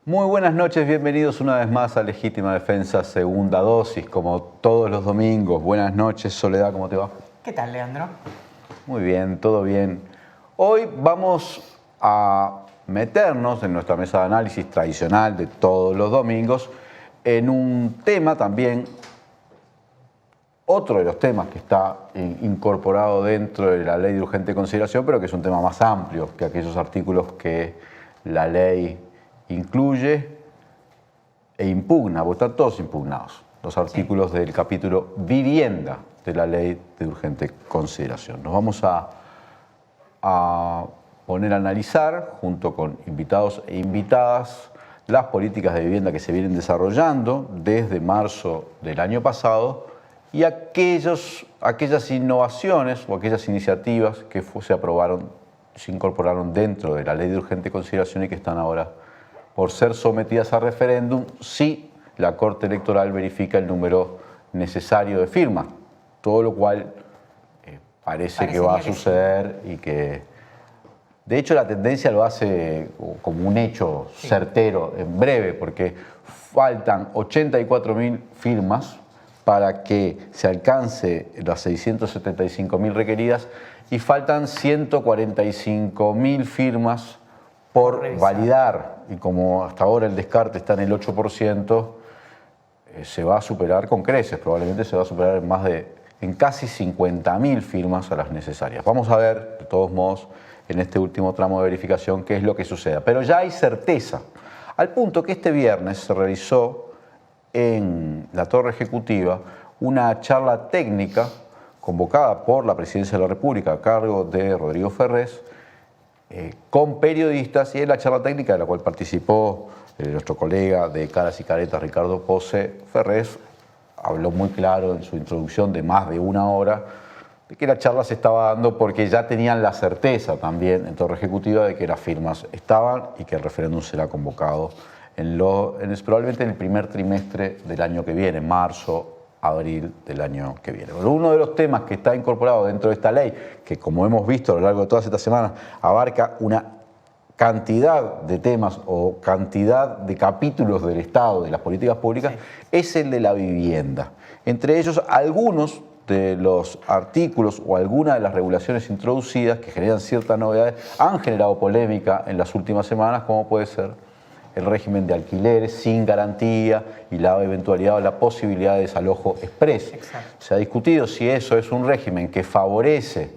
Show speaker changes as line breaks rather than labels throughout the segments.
Muy buenas noches, bienvenidos una vez más a Legítima Defensa, segunda dosis, como todos los domingos. Buenas noches, Soledad, ¿cómo te va?
¿Qué tal, Leandro?
Muy bien, todo bien. Hoy vamos a meternos en nuestra mesa de análisis tradicional de todos los domingos en un tema también, otro de los temas que está incorporado dentro de la ley de urgente consideración, pero que es un tema más amplio que aquellos artículos que la ley incluye e impugna, porque están todos impugnados, los artículos del capítulo vivienda de la ley de urgente consideración. Nos vamos a poner a analizar, junto con invitados e invitadas, las políticas de vivienda que se vienen desarrollando desde marzo del año pasado y aquellas innovaciones o aquellas iniciativas que se aprobaron, se incorporaron dentro de la ley de urgente consideración y que están ahora por ser sometidas a referéndum si la Corte Electoral verifica el número necesario de firmas, todo lo cual parece que va a suceder y que, de hecho, la tendencia lo hace como un hecho certero en breve, porque faltan 84.000 firmas para que se alcance las 675.000 requeridas y faltan 145.000 firmas por validar, y como hasta ahora el descarte está en el 8%, se va a superar con creces, probablemente se va a superar en casi 50.000 firmas a las necesarias. Vamos a ver, de todos modos, en este último tramo de verificación qué es lo que suceda. Pero ya hay certeza, al punto que este viernes se realizó en la Torre Ejecutiva una charla técnica convocada por la Presidencia de la República a cargo de Rodrigo Ferrés, con periodistas, y en la charla técnica de la cual participó nuestro colega de Caras y Caretas, Ricardo Pose. Ferrés habló muy claro en su introducción de más de una hora de que la charla se estaba dando porque ya tenían la certeza también en Torre Ejecutiva de que las firmas estaban y que el referéndum será convocado probablemente en el primer trimestre del año que viene, marzo, abril del año que viene. Pero uno de los temas que está incorporado dentro de esta ley, que como hemos visto a lo largo de todas estas semanas, abarca una cantidad de temas o cantidad de capítulos del Estado, de las políticas públicas, es el de la vivienda. Entre ellos, algunos de los artículos o algunas de las regulaciones introducidas que generan ciertas novedades han generado polémica en las últimas semanas, como puede ser el régimen de alquileres sin garantía y la eventualidad o la posibilidad de desalojo expreso. Se ha discutido si eso es un régimen que favorece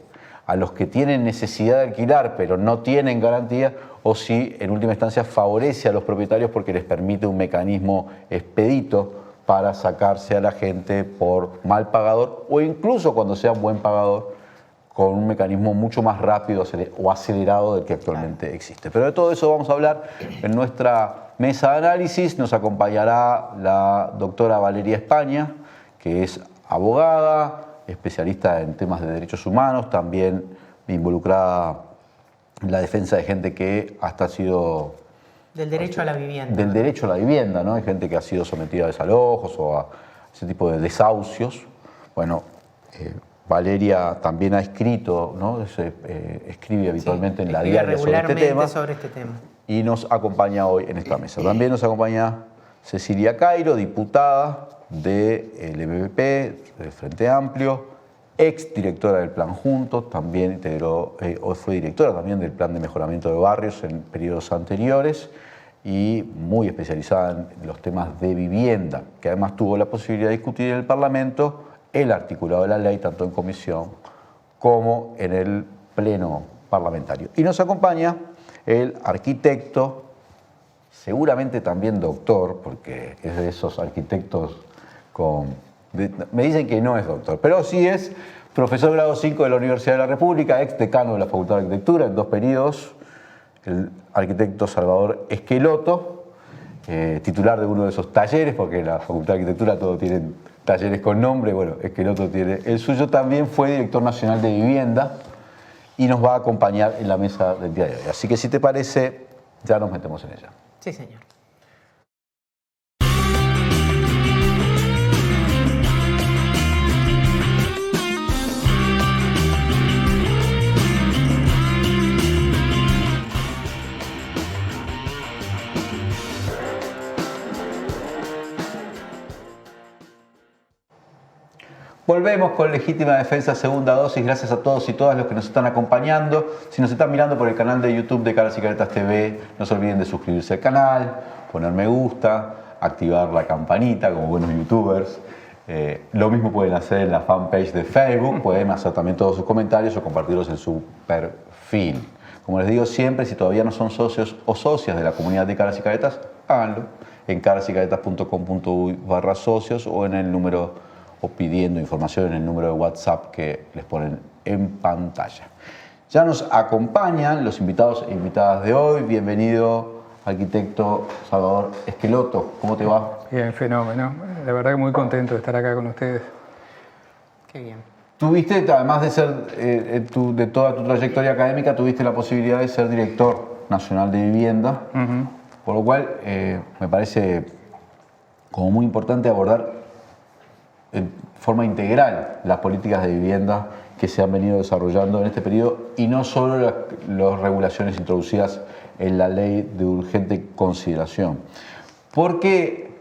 a los que tienen necesidad de alquilar pero no tienen garantía, o si en última instancia favorece a los propietarios porque les permite un mecanismo expedito para sacarse a la gente por mal pagador o incluso cuando sea buen pagador, con un mecanismo mucho más rápido o acelerado del que actualmente existe. Pero de todo eso vamos a hablar en nuestra mesa de análisis. Nos acompañará la doctora Valeria España, que es abogada, especialista en temas de derechos humanos, también involucrada en la defensa de gente que hasta ha sido...
Del derecho a la vivienda.
Del derecho a la vivienda, ¿no? Hay gente que ha sido sometida a desalojos o a ese tipo de desahucios. Bueno, Valeria también ha escrito, ¿no? Escribe habitualmente en la diaria sobre este tema. Y nos acompaña hoy en esta mesa. También nos acompaña Cecilia Cairo, diputada del MPP, del Frente Amplio, ex directora del Plan Juntos, también integró, fue directora también del Plan de Mejoramiento de Barrios en periodos anteriores y muy especializada en los temas de vivienda, que además tuvo la posibilidad de discutir en el Parlamento el articulado de la ley, tanto en comisión como en el pleno parlamentario. Y nos acompaña el arquitecto, seguramente también doctor, porque es de esos arquitectos me dicen que no es doctor, pero sí es profesor grado 5 de la Universidad de la República, ex decano de la Facultad de Arquitectura en 2 periodos, el arquitecto Salvador Esqueloto, titular de uno de esos talleres, porque en la Facultad de Arquitectura todos tienen talleres con nombre, bueno, Esqueloto tiene el suyo. También fue director nacional de vivienda y nos va a acompañar en la mesa del día de hoy. Así que si te parece, ya nos metemos en ella.
Sí, señor.
Volvemos con Legítima Defensa Segunda Dosis. Gracias a todos y todas los que nos están acompañando. Si nos están mirando por el canal de YouTube de Caras y Caretas TV, no se olviden de suscribirse al canal, poner me gusta, activar la campanita como buenos youtubers. Lo mismo pueden hacer en la fanpage de Facebook, pueden hacer también todos sus comentarios o compartirlos en su perfil. Como les digo siempre, si todavía no son socios o socias de la comunidad de Caras y Caretas, háganlo en carasycaretas.com.uy/socios o en el número o pidiendo información en el número de WhatsApp que les ponen en pantalla. Ya nos acompañan los invitados e invitadas de hoy. Bienvenido, arquitecto Salvador Esqueloto. ¿Cómo te va?
Bien, fenómeno. La verdad que muy contento de estar acá con ustedes.
Qué bien.
Tuviste, además de ser de toda tu trayectoria académica, tuviste la posibilidad de ser director nacional de vivienda, por lo cual me parece como muy importante abordar en forma integral las políticas de vivienda que se han venido desarrollando en este periodo y no solo las regulaciones introducidas en la ley de urgente consideración. Porque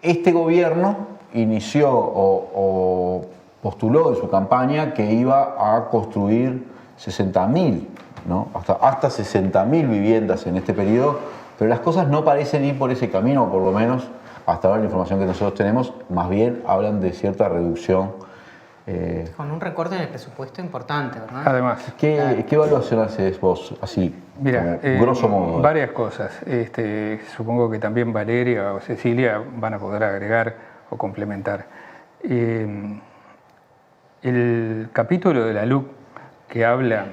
este gobierno inició o postuló en su campaña que iba a construir 60.000, ¿no? hasta 60.000 viviendas en este periodo, pero las cosas no parecen ir por ese camino, o por lo menos hasta ahora la información que nosotros tenemos, más bien hablan de cierta reducción.
Con un recorte en el presupuesto importante, ¿verdad?
Además,
¿Qué evaluación haces vos, así,
mira,
grosso modo?
varias cosas. Supongo que también Valeria o Cecilia van a poder agregar o complementar. El capítulo de la LUC que habla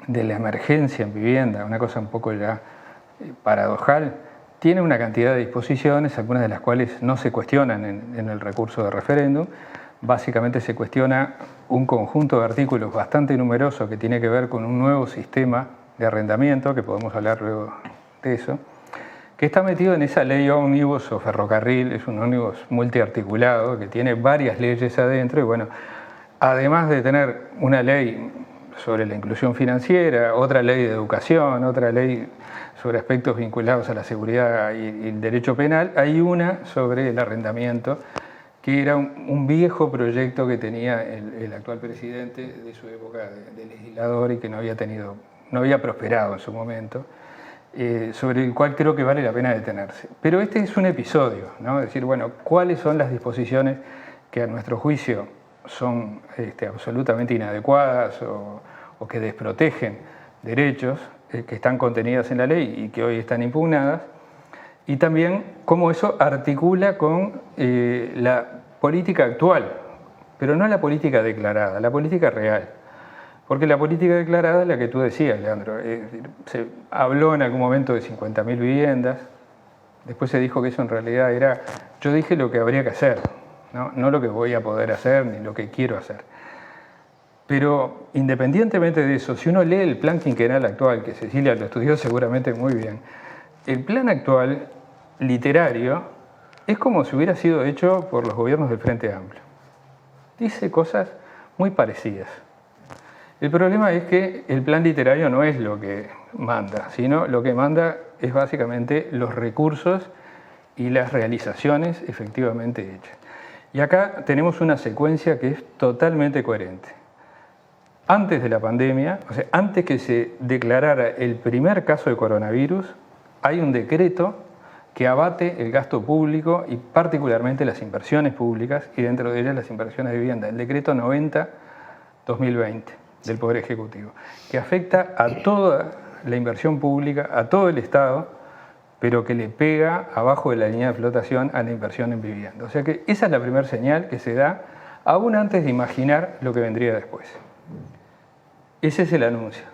de la emergencia en vivienda, una cosa un poco ya paradojal, tiene una cantidad de disposiciones, algunas de las cuales no se cuestionan en el recurso de referéndum. Básicamente se cuestiona un conjunto de artículos bastante numeroso que tiene que ver con un nuevo sistema de arrendamiento, que podemos hablar luego de eso, que está metido en esa ley ómnibus o ferrocarril. Es un ómnibus multiarticulado que tiene varias leyes adentro y bueno, además de tener una ley sobre la inclusión financiera, otra ley de educación, otra ley sobre aspectos vinculados a la seguridad y el derecho penal, hay una sobre el arrendamiento, que era un viejo proyecto que tenía el actual presidente de su época de legislador y que no había prosperado en su momento, sobre el cual creo que vale la pena detenerse. Pero este es un episodio, ¿no? Es decir, bueno, ¿cuáles son las disposiciones que a nuestro juicio son absolutamente inadecuadas o que desprotegen derechos que están contenidas en la ley y que hoy están impugnadas? Y también cómo eso articula con la política actual, pero no la política declarada, la política real. Porque la política declarada es la que tú decías, Leandro. Se habló en algún momento de 50.000 viviendas, después se dijo que eso en realidad era, yo dije lo que habría que hacer, no lo que voy a poder hacer ni lo que quiero hacer. Pero independientemente de eso, si uno lee el plan quinquenal actual, que Cecilia lo estudió seguramente muy bien, el plan actual literario es como si hubiera sido hecho por los gobiernos del Frente Amplio. Dice cosas muy parecidas. El problema es que el plan literario no es lo que manda, sino lo que manda es básicamente los recursos y las realizaciones efectivamente hechas. Y acá tenemos una secuencia que es totalmente coherente. Antes de la pandemia, o sea, antes que se declarara el primer caso de coronavirus, hay un decreto que abate el gasto público y particularmente las inversiones públicas y dentro de ellas las inversiones de vivienda. El decreto 90/2020 del Poder Ejecutivo, que afecta a toda la inversión pública, a todo el Estado, pero que le pega abajo de la línea de flotación a la inversión en vivienda. O sea que esa es la primera señal que se da aún antes de imaginar lo que vendría después. Ese es el anuncio.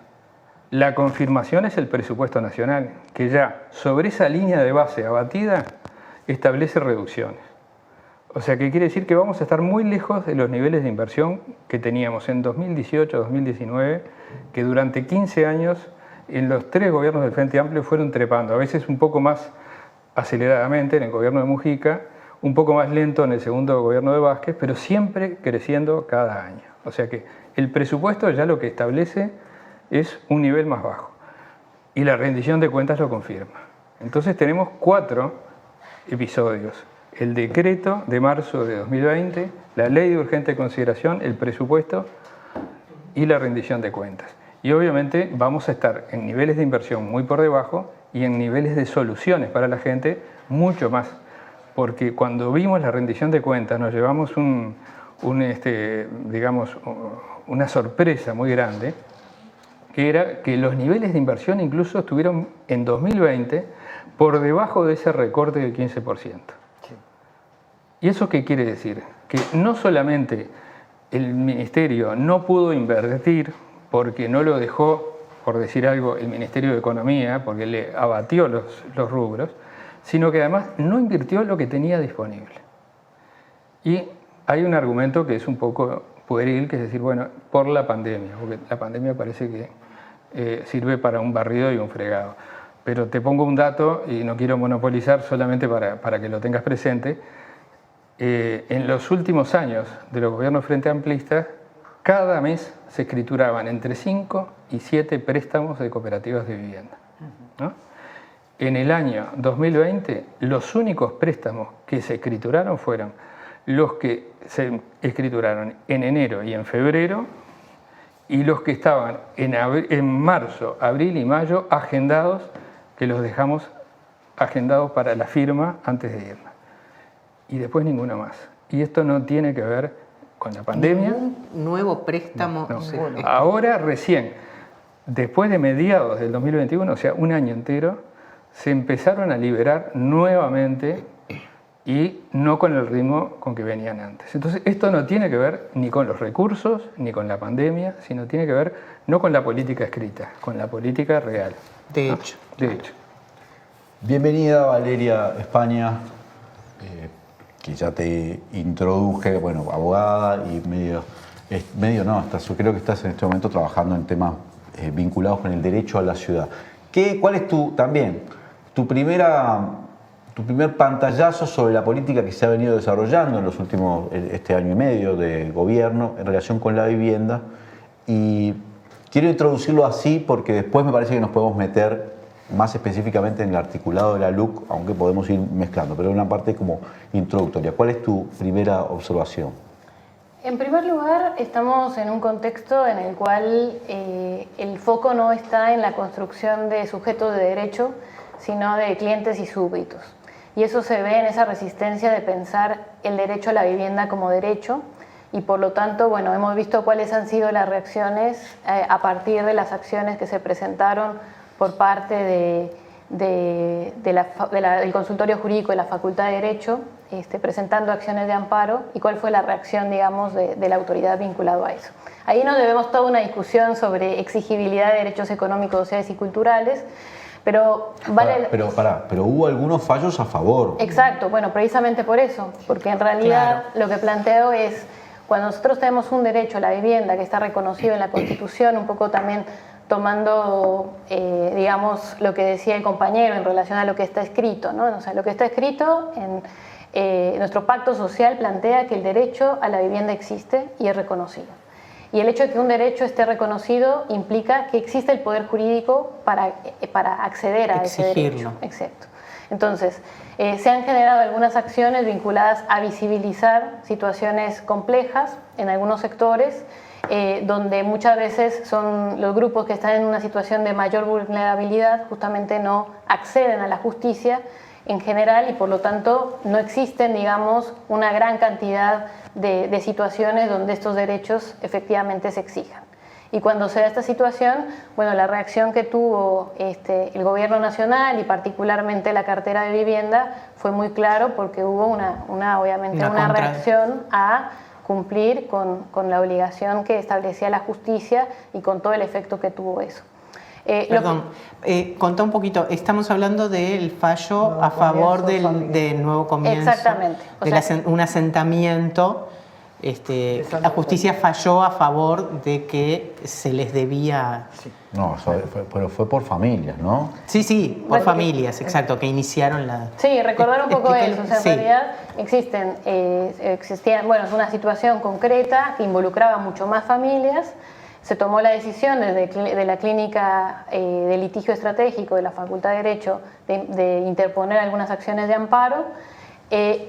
La confirmación es el presupuesto nacional, que ya sobre esa línea de base abatida establece reducciones. O sea que quiere decir que vamos a estar muy lejos de los niveles de inversión que teníamos en 2018-2019, que durante 15 años en los 3 gobiernos del Frente Amplio fueron trepando, a veces un poco más aceleradamente en el gobierno de Mujica, un poco más lento en el segundo gobierno de Vázquez, pero siempre creciendo cada año. O sea que el presupuesto ya lo que establece es un nivel más bajo y la rendición de cuentas lo confirma. Entonces tenemos 4 episodios el decreto de marzo de 2020, la ley de urgente consideración, el presupuesto y la rendición de cuentas. Y obviamente vamos a estar en niveles de inversión muy por debajo y en niveles de soluciones para la gente mucho más. Porque cuando vimos la rendición de cuentas nos llevamos digamos, una sorpresa muy grande, que era que los niveles de inversión incluso estuvieron en 2020 por debajo de ese recorte del 15%. Sí. ¿Y eso qué quiere decir? Que no solamente el Ministerio no pudo invertir porque no lo dejó, por decir algo, el Ministerio de Economía, porque le abatió los rubros, sino que además no invirtió lo que tenía disponible. Y hay un argumento que es un poco pueril, que es decir, bueno, por la pandemia, porque la pandemia parece que sirve para un barrido y un fregado. Pero te pongo un dato, y no quiero monopolizar, solamente para que lo tengas presente. En los últimos años de los gobiernos frente amplistas, cada mes se escrituraban entre 5 y 7 préstamos de cooperativas de vivienda, ¿no? En el año 2020, los únicos préstamos que se escrituraron fueron los que se escrituraron en enero y en febrero, y los que estaban en marzo, abril y mayo agendados, que los dejamos agendados para la firma antes de irnos. Y después ninguno más. Y esto no tiene que ver con la pandemia.
¿Ningún nuevo préstamo?
No. Ahora recién, después de mediados del 2021, o sea, un año entero, se empezaron a liberar nuevamente y no con el ritmo con que venían antes. Entonces, esto no tiene que ver ni con los recursos, ni con la pandemia, sino tiene que ver no con la política escrita, con la política real.
De hecho.
De hecho.
Bienvenida, Valeria España, que ya te introduje, bueno, abogada y creo que estás en este momento trabajando en temas vinculados con el derecho a la ciudad. ¿Cuál es tu primer pantallazo sobre la política que se ha venido desarrollando en los últimos, este año y medio de gobierno en relación con la vivienda? Y quiero introducirlo así porque después me parece que nos podemos meter más específicamente en el articulado de la LUC, aunque podemos ir mezclando, pero una parte como introductoria. ¿Cuál es tu primera observación?
En primer lugar, estamos en un contexto en el cual el foco no está en la construcción de sujetos de derecho, sino de clientes y súbditos. Y eso se ve en esa resistencia de pensar el derecho a la vivienda como derecho, y por lo tanto, bueno, hemos visto cuáles han sido las reacciones a partir de las acciones que se presentaron por parte del consultorio jurídico de la Facultad de Derecho, presentando acciones de amparo, y cuál fue la reacción, digamos, de la autoridad vinculado a eso. Ahí nos debemos toda una discusión sobre exigibilidad de derechos económicos, sociales y culturales, pero vale...
Pero hubo algunos fallos a favor.
Exacto, bueno, precisamente por eso, porque en realidad lo que planteo es, cuando nosotros tenemos un derecho a la vivienda que está reconocido en la Constitución, un poco también tomando, digamos, lo que decía el compañero en relación a lo que está escrito, ¿no? O sea, lo que está escrito en nuestro pacto social plantea que el derecho a la vivienda existe y es reconocido. Y el hecho de que un derecho esté reconocido implica que existe el poder jurídico para acceder a ese derecho. Exacto. Entonces, se han generado algunas acciones vinculadas a visibilizar situaciones complejas en algunos sectores, donde muchas veces son los grupos que están en una situación de mayor vulnerabilidad, justamente no acceden a la justicia en general, y por lo tanto no existen, digamos, una gran cantidad de situaciones donde estos derechos efectivamente se exijan. Y cuando se da esta situación, bueno, la reacción que tuvo el gobierno nacional y particularmente la cartera de vivienda fue muy claro, porque hubo obviamente una reacción a cumplir con la obligación que establecía la justicia y con todo el efecto que tuvo eso.
Perdón, contá un poquito, estamos hablando del fallo a favor del nuevo comienzo.
Exactamente.
Un asentamiento. La justicia falló a favor de que se les debía...
Sí. No, pero fue por familias, ¿no?
Sí, por familias, exacto, que iniciaron la...
Sí, recordar un poco eso. O sea, en realidad existían, bueno, es una situación concreta que involucraba mucho más familias. Se tomó la decisión de la clínica de litigio estratégico de la Facultad de Derecho de interponer algunas acciones de amparo.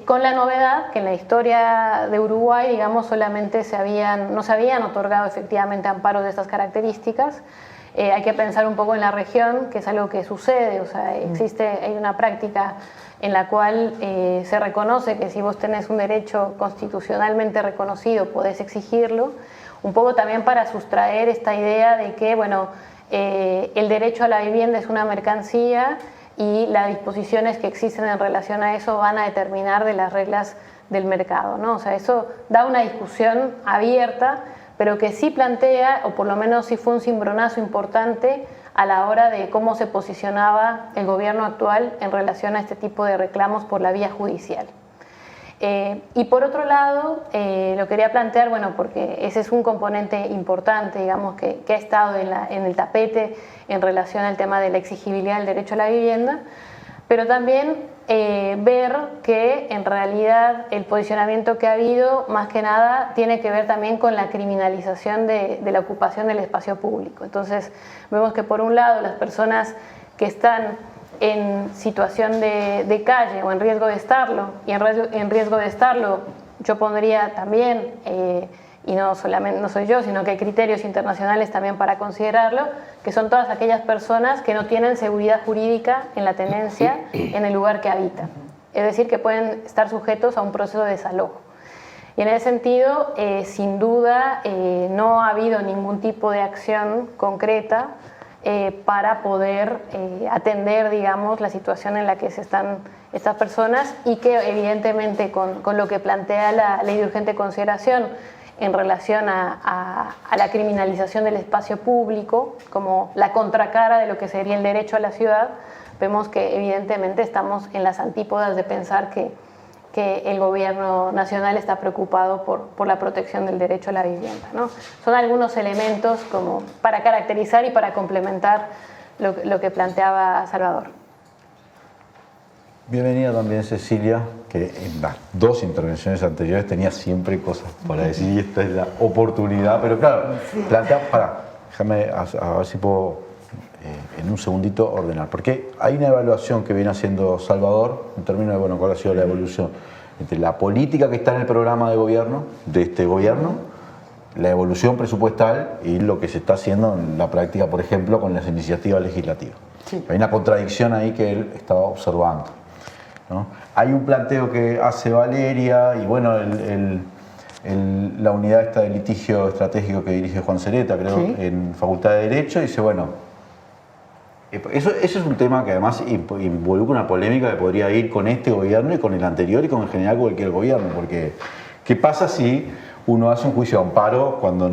con la novedad que en la historia de Uruguay, digamos, solamente no se habían otorgado efectivamente amparos de estas características. Hay que pensar un poco en la región, que es algo que sucede, o sea, hay una práctica en la cual se reconoce que si vos tenés un derecho constitucionalmente reconocido, podés exigirlo, un poco también para sustraer esta idea de que, bueno, el derecho a la vivienda es una mercancía y las disposiciones que existen en relación a eso van a determinar de las reglas del mercado, ¿no? O sea, eso da una discusión abierta, pero que sí plantea, o por lo menos sí fue un cimbronazo importante a la hora de cómo se posicionaba el gobierno actual en relación a este tipo de reclamos por la vía judicial. Y por otro lado, lo quería plantear, bueno, porque ese es un componente importante, digamos, que ha estado en el tapete en relación al tema de la exigibilidad del derecho a la vivienda, pero también ver que en realidad el posicionamiento que ha habido, más que nada, tiene que ver también con la criminalización de la ocupación del espacio público. Entonces, vemos que por un lado las personas que están en situación de calle o en riesgo de estarlo, y en riesgo de estarlo yo pondría también, y no solamente no soy yo, sino que hay criterios internacionales también para considerarlo, que son todas aquellas personas que no tienen seguridad jurídica en la tenencia en el lugar que habitan. Es decir, que pueden estar sujetos a un proceso de desalojo. Y en ese sentido, sin duda, no ha habido ningún tipo de acción concreta para poder atender, digamos, la situación en la que se están estas personas, y que evidentemente con lo que plantea la ley de urgente consideración en relación a la criminalización del espacio público como la contracara de lo que sería el derecho a la ciudad, vemos que evidentemente estamos en las antípodas de pensar que el gobierno nacional está preocupado por la protección del derecho a la vivienda, ¿no? Son algunos elementos como para caracterizar y para complementar lo que planteaba Salvador.
Bienvenida también Cecilia, que en las dos intervenciones anteriores tenía siempre cosas para decir y esta es la oportunidad, pero claro, déjame a ver si puedo en un segundito ordenar, porque hay una evaluación que viene haciendo Salvador en términos de, bueno, cuál ha sido la evolución entre la política que está en el programa de gobierno, de este gobierno, la evolución presupuestal y lo que se está haciendo en la práctica, por ejemplo, con las iniciativas legislativas. Sí. Hay una contradicción ahí que él estaba observando, ¿no? Hay un planteo que hace Valeria y bueno, la unidad esta de litigio estratégico que dirige Juan Cereta, creo, sí, en Facultad de Derecho, dice, bueno, eso es un tema que además involucra una polémica que podría ir con este gobierno y con el anterior y con en general cualquier gobierno, porque ¿qué pasa si uno hace un juicio de amparo cuando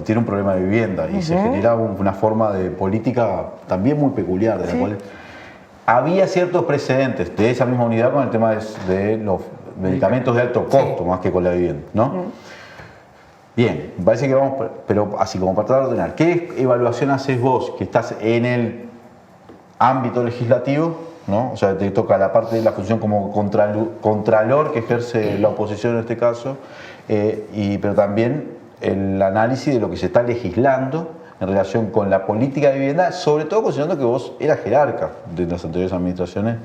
tiene un problema de vivienda y se genera una forma de política también muy peculiar, de la cual había ciertos precedentes de esa misma unidad con el tema de los medicamentos de alto costo, más que con la vivienda, ¿no? Bien, me parece que vamos, pero así como para tratar de ordenar, ¿qué evaluación haces vos que estás en el ámbito legislativo, ¿no? O sea, te toca la parte de la función como contralor que ejerce la oposición en este caso, pero también el análisis de lo que se está legislando en relación con la política de vivienda, sobre todo considerando que vos eras jerarca de las anteriores administraciones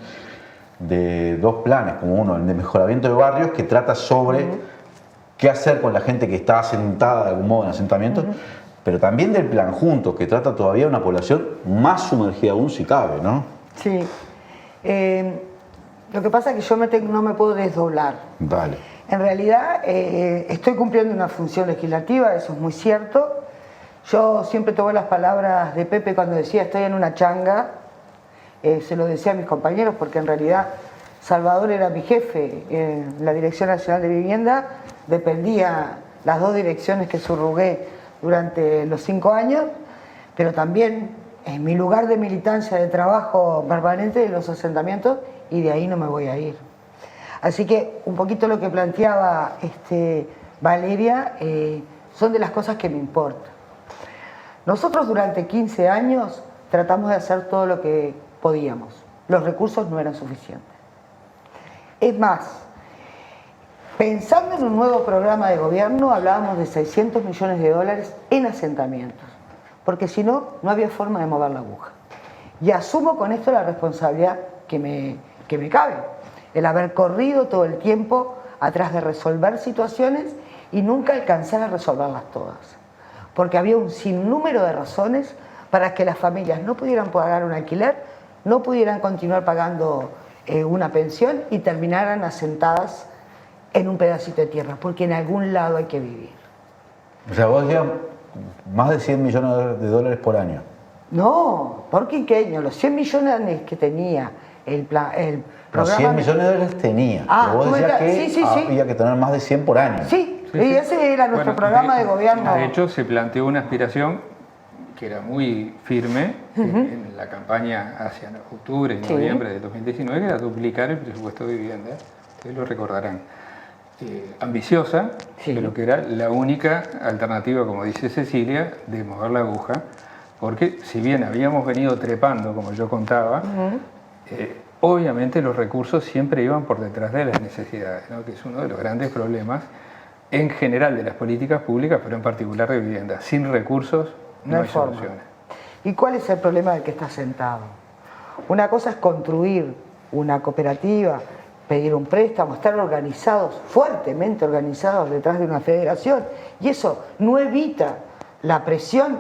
de dos planes, como uno, el de mejoramiento de barrios, que trata sobre qué hacer con la gente que está asentada de algún modo en asentamientos, pero también del plan Juntos, que trata todavía de una población más sumergida aún si cabe, ¿no?
Sí. Lo que pasa es que yo no me puedo desdoblar.
Dale.
En realidad estoy cumpliendo una función legislativa, eso es muy cierto. Yo siempre tomé las palabras de Pepe cuando decía estoy en una changa, se lo decía a mis compañeros porque en realidad Salvador era mi jefe en la Dirección Nacional de Vivienda, dependía las dos direcciones que subrogué durante los 5 años, pero también en mi lugar de militancia, de trabajo permanente de los asentamientos, y de ahí no me voy a ir. Así que un poquito lo que planteaba Valeria son de las cosas que me importan. Nosotros durante 15 años tratamos de hacer todo lo que podíamos. Los recursos no eran suficientes. Es más, pensando en un nuevo programa de gobierno, hablábamos de 600 millones de dólares en asentamientos, porque si no, no había forma de mover la aguja. Y asumo con esto la responsabilidad que me cabe. el haber corrido todo el tiempo atrás de resolver situaciones y nunca alcanzar a resolverlas todas. Porque había un sinnúmero de razones para que las familias no pudieran pagar un alquiler, no pudieran continuar pagando una pensión y terminaran asentadas en un pedacito de tierra, porque en algún lado hay que vivir.
O sea, vos decías más de 100 millones de dólares por año.
No, por quinquenio, los 100 millones que tenía el programa...
Los 100 millones de dólares tenía, pero vos decías que había que tener más de 100 por año.
Sí, y ese era nuestro programa de gobierno.
De hecho, se planteó una aspiración que era muy firme en la campaña hacia octubre y noviembre de 2019, que era duplicar el presupuesto de vivienda. Ustedes lo recordarán. Ambiciosa, pero que era la única alternativa, como dice Cecilia, de mover la aguja, porque si bien habíamos venido trepando, como yo contaba, obviamente los recursos siempre iban por detrás de las necesidades, ¿no? Que es uno de los grandes problemas en general de las políticas públicas, pero en particular de vivienda. Sin recursos no hay soluciones.
¿Y cuál es el problema del que está sentado? Una cosa es construir una cooperativa, pedir un préstamo, estar organizados, fuertemente organizados detrás de una federación, y eso no evita la presión,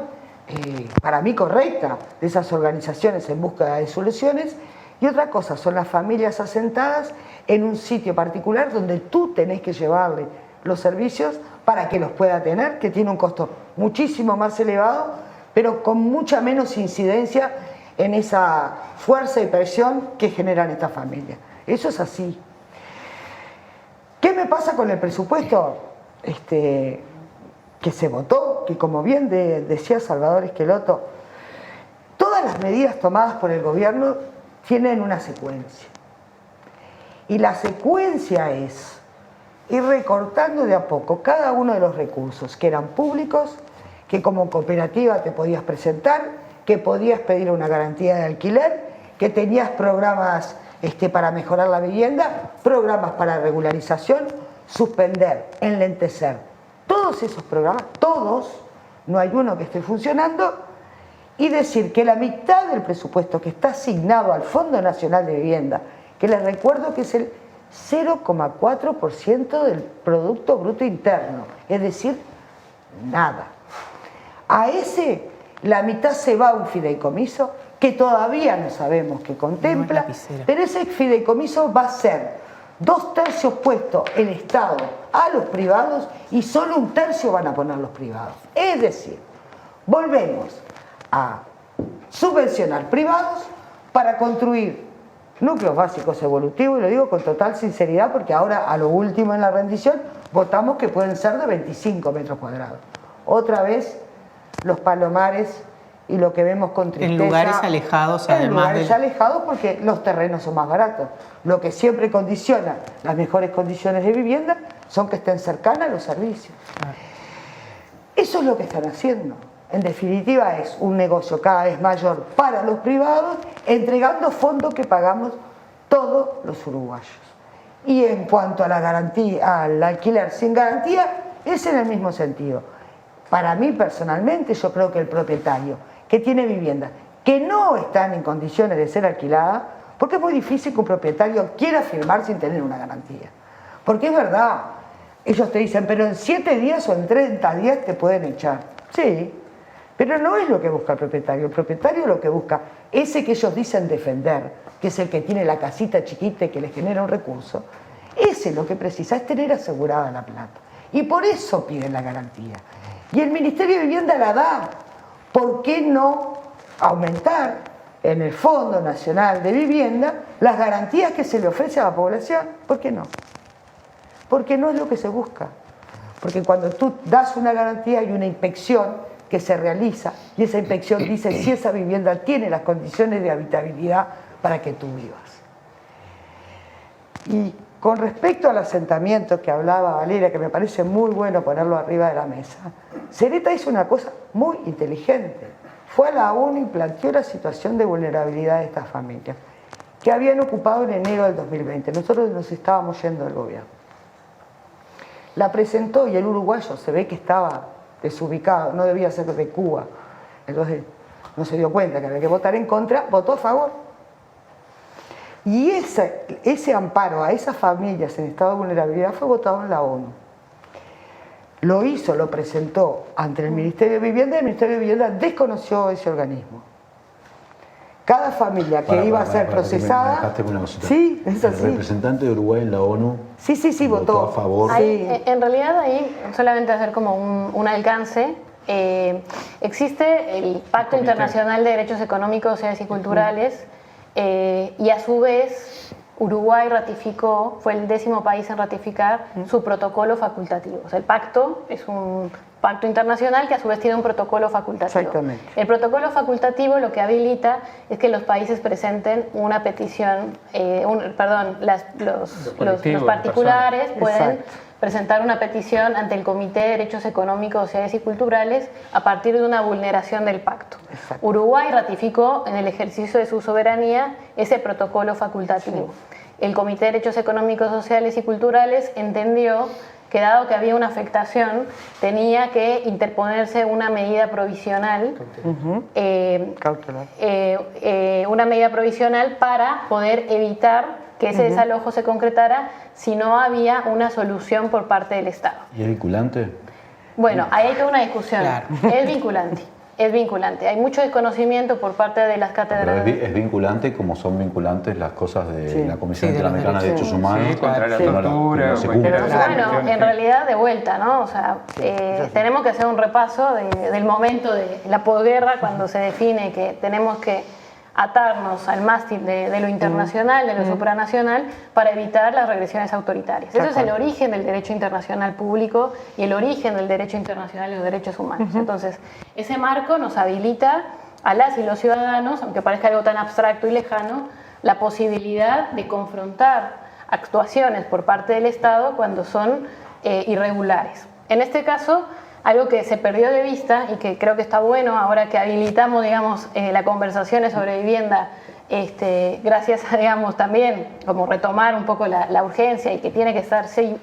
para mí correcta, de esas organizaciones en búsqueda de soluciones. Y otra cosa son las familias asentadas en un sitio particular donde tú tenés que llevarle los servicios para que los pueda tener, que tiene un costo muchísimo más elevado, pero con mucha menos incidencia en esa fuerza y presión que generan estas familias. Eso es así. ¿Qué me pasa con el presupuesto que se votó? Que como bien decía Salvador Esqueloto, todas las medidas tomadas por el gobierno tienen una secuencia. Y la secuencia es ir recortando de a poco cada uno de los recursos que eran públicos, que como cooperativa te podías presentar, que podías pedir una garantía de alquiler, que tenías programas para mejorar la vivienda, programas para regularización, suspender, enlentecer. Todos esos programas, todos, no hay uno que esté funcionando, y decir que la mitad del presupuesto que está asignado al Fondo Nacional de Vivienda, que les recuerdo que es el 0,4% del Producto Bruto Interno, es decir, nada. A ese, la mitad se va a un fideicomiso que todavía no sabemos qué contempla, pero ese fideicomiso va a ser 2/3 puesto el Estado a los privados y solo 1/3 van a poner los privados. Es decir, volvemos a subvencionar privados para construir núcleos básicos evolutivos, y lo digo con total sinceridad porque ahora a lo último en la rendición votamos que pueden ser de 25 metros cuadrados. Otra vez los palomares y lo que vemos con tristeza.
En lugares alejados, además.
En lugares alejados porque los terrenos son más baratos. Lo que siempre condiciona las mejores condiciones de vivienda son que estén cercanas a los servicios. Eso es lo que están haciendo. En definitiva es un negocio cada vez mayor para los privados, entregando fondos que pagamos todos los uruguayos. Y en cuanto a la garantía, al alquiler sin garantía, es en el mismo sentido. Para mí personalmente, yo creo que el propietario que tiene viviendas que no están en condiciones de ser alquiladas, porque es muy difícil que un propietario quiera firmar sin tener una garantía. Porque es verdad, ellos te dicen, pero en 7 días o en 30 días te pueden echar. Sí, pero no es lo que busca el propietario. El propietario lo que busca, ese que ellos dicen defender, que es el que tiene la casita chiquita y que les genera un recurso, ese lo que precisa es tener asegurada la plata. Y por eso piden la garantía. Y el Ministerio de Vivienda la da. ¿Por qué no aumentar en el Fondo Nacional de Vivienda las garantías que se le ofrece a la población? ¿Por qué no? Porque no es lo que se busca. Porque cuando tú das una garantía hay una inspección que se realiza y esa inspección dice si esa vivienda tiene las condiciones de habitabilidad para que tú vivas. Y con respecto al asentamiento que hablaba Valeria, que me parece muy bueno ponerlo arriba de la mesa, Sereta hizo una cosa muy inteligente. Fue a la ONU y planteó la situación de vulnerabilidad de estas familias, que habían ocupado en enero del 2020. Nosotros nos estábamos yendo del gobierno. La presentó y el uruguayo se ve que estaba desubicado, no debía ser de Cuba. Entonces no se dio cuenta que había que votar en contra, votó a favor. Y ese amparo a esas familias en estado de vulnerabilidad fue votado en la ONU. Lo presentó ante el Ministerio de Vivienda y el Ministerio de Vivienda desconoció ese organismo. Cada familia que iba a ser procesada...
Me dejaste una cosita.
Sí, es así.
El representante de Uruguay en la ONU
Sí,
votó a favor.
Ahí, en realidad, ahí, solamente hacer como un alcance, existe el Pacto Internacional de Derechos Económicos, Sociales y Culturales, y a su vez Uruguay ratificó, fue el 10º país en ratificar su protocolo facultativo. O sea, el pacto es un pacto internacional que a su vez tiene un protocolo facultativo.
Exactamente.
El protocolo facultativo lo que habilita es que los países presenten una petición, los particulares pueden
Exacto.
presentar una petición ante el Comité de Derechos Económicos, Sociales y Culturales a partir de una vulneración del pacto.
Exacto.
Uruguay ratificó en el ejercicio de su soberanía ese protocolo facultativo. El Comité de Derechos Económicos, Sociales y Culturales entendió que dado que había una afectación, tenía que interponerse una medida provisional,
Cautelar.
una medida provisional para poder evitar que ese desalojo se concretara si no había una solución por parte del Estado.
¿Y es vinculante?
Bueno, ahí hay toda una discusión.
Claro.
Es vinculante. Es vinculante. Hay mucho desconocimiento por parte de las
Pero
cátedras.
es vinculante como son vinculantes las cosas de
Sí.
la Comisión
Sí, de los
Interamericana de Derechos Humanos.
Sí, contra la
que no
tortura,
que no se
cualquier
cumple.
otra
Bueno,
cuestión,
en
sí.
realidad de vuelta, ¿no? O sea, tenemos que hacer un repaso del momento de la posguerra cuando se define que tenemos que atarnos al mástil de lo internacional, de lo supranacional, para evitar las regresiones autoritarias. Eso es el origen del derecho internacional público y el origen del derecho internacional de los derechos humanos. Entonces, ese marco nos habilita a las y los ciudadanos, aunque parezca algo tan abstracto y lejano, la posibilidad de confrontar actuaciones por parte del Estado cuando son irregulares. En este caso, algo que se perdió de vista y que creo que está bueno ahora que habilitamos, digamos, la conversación sobre vivienda, gracias a, digamos, también como retomar un poco la urgencia y que tiene que estar sí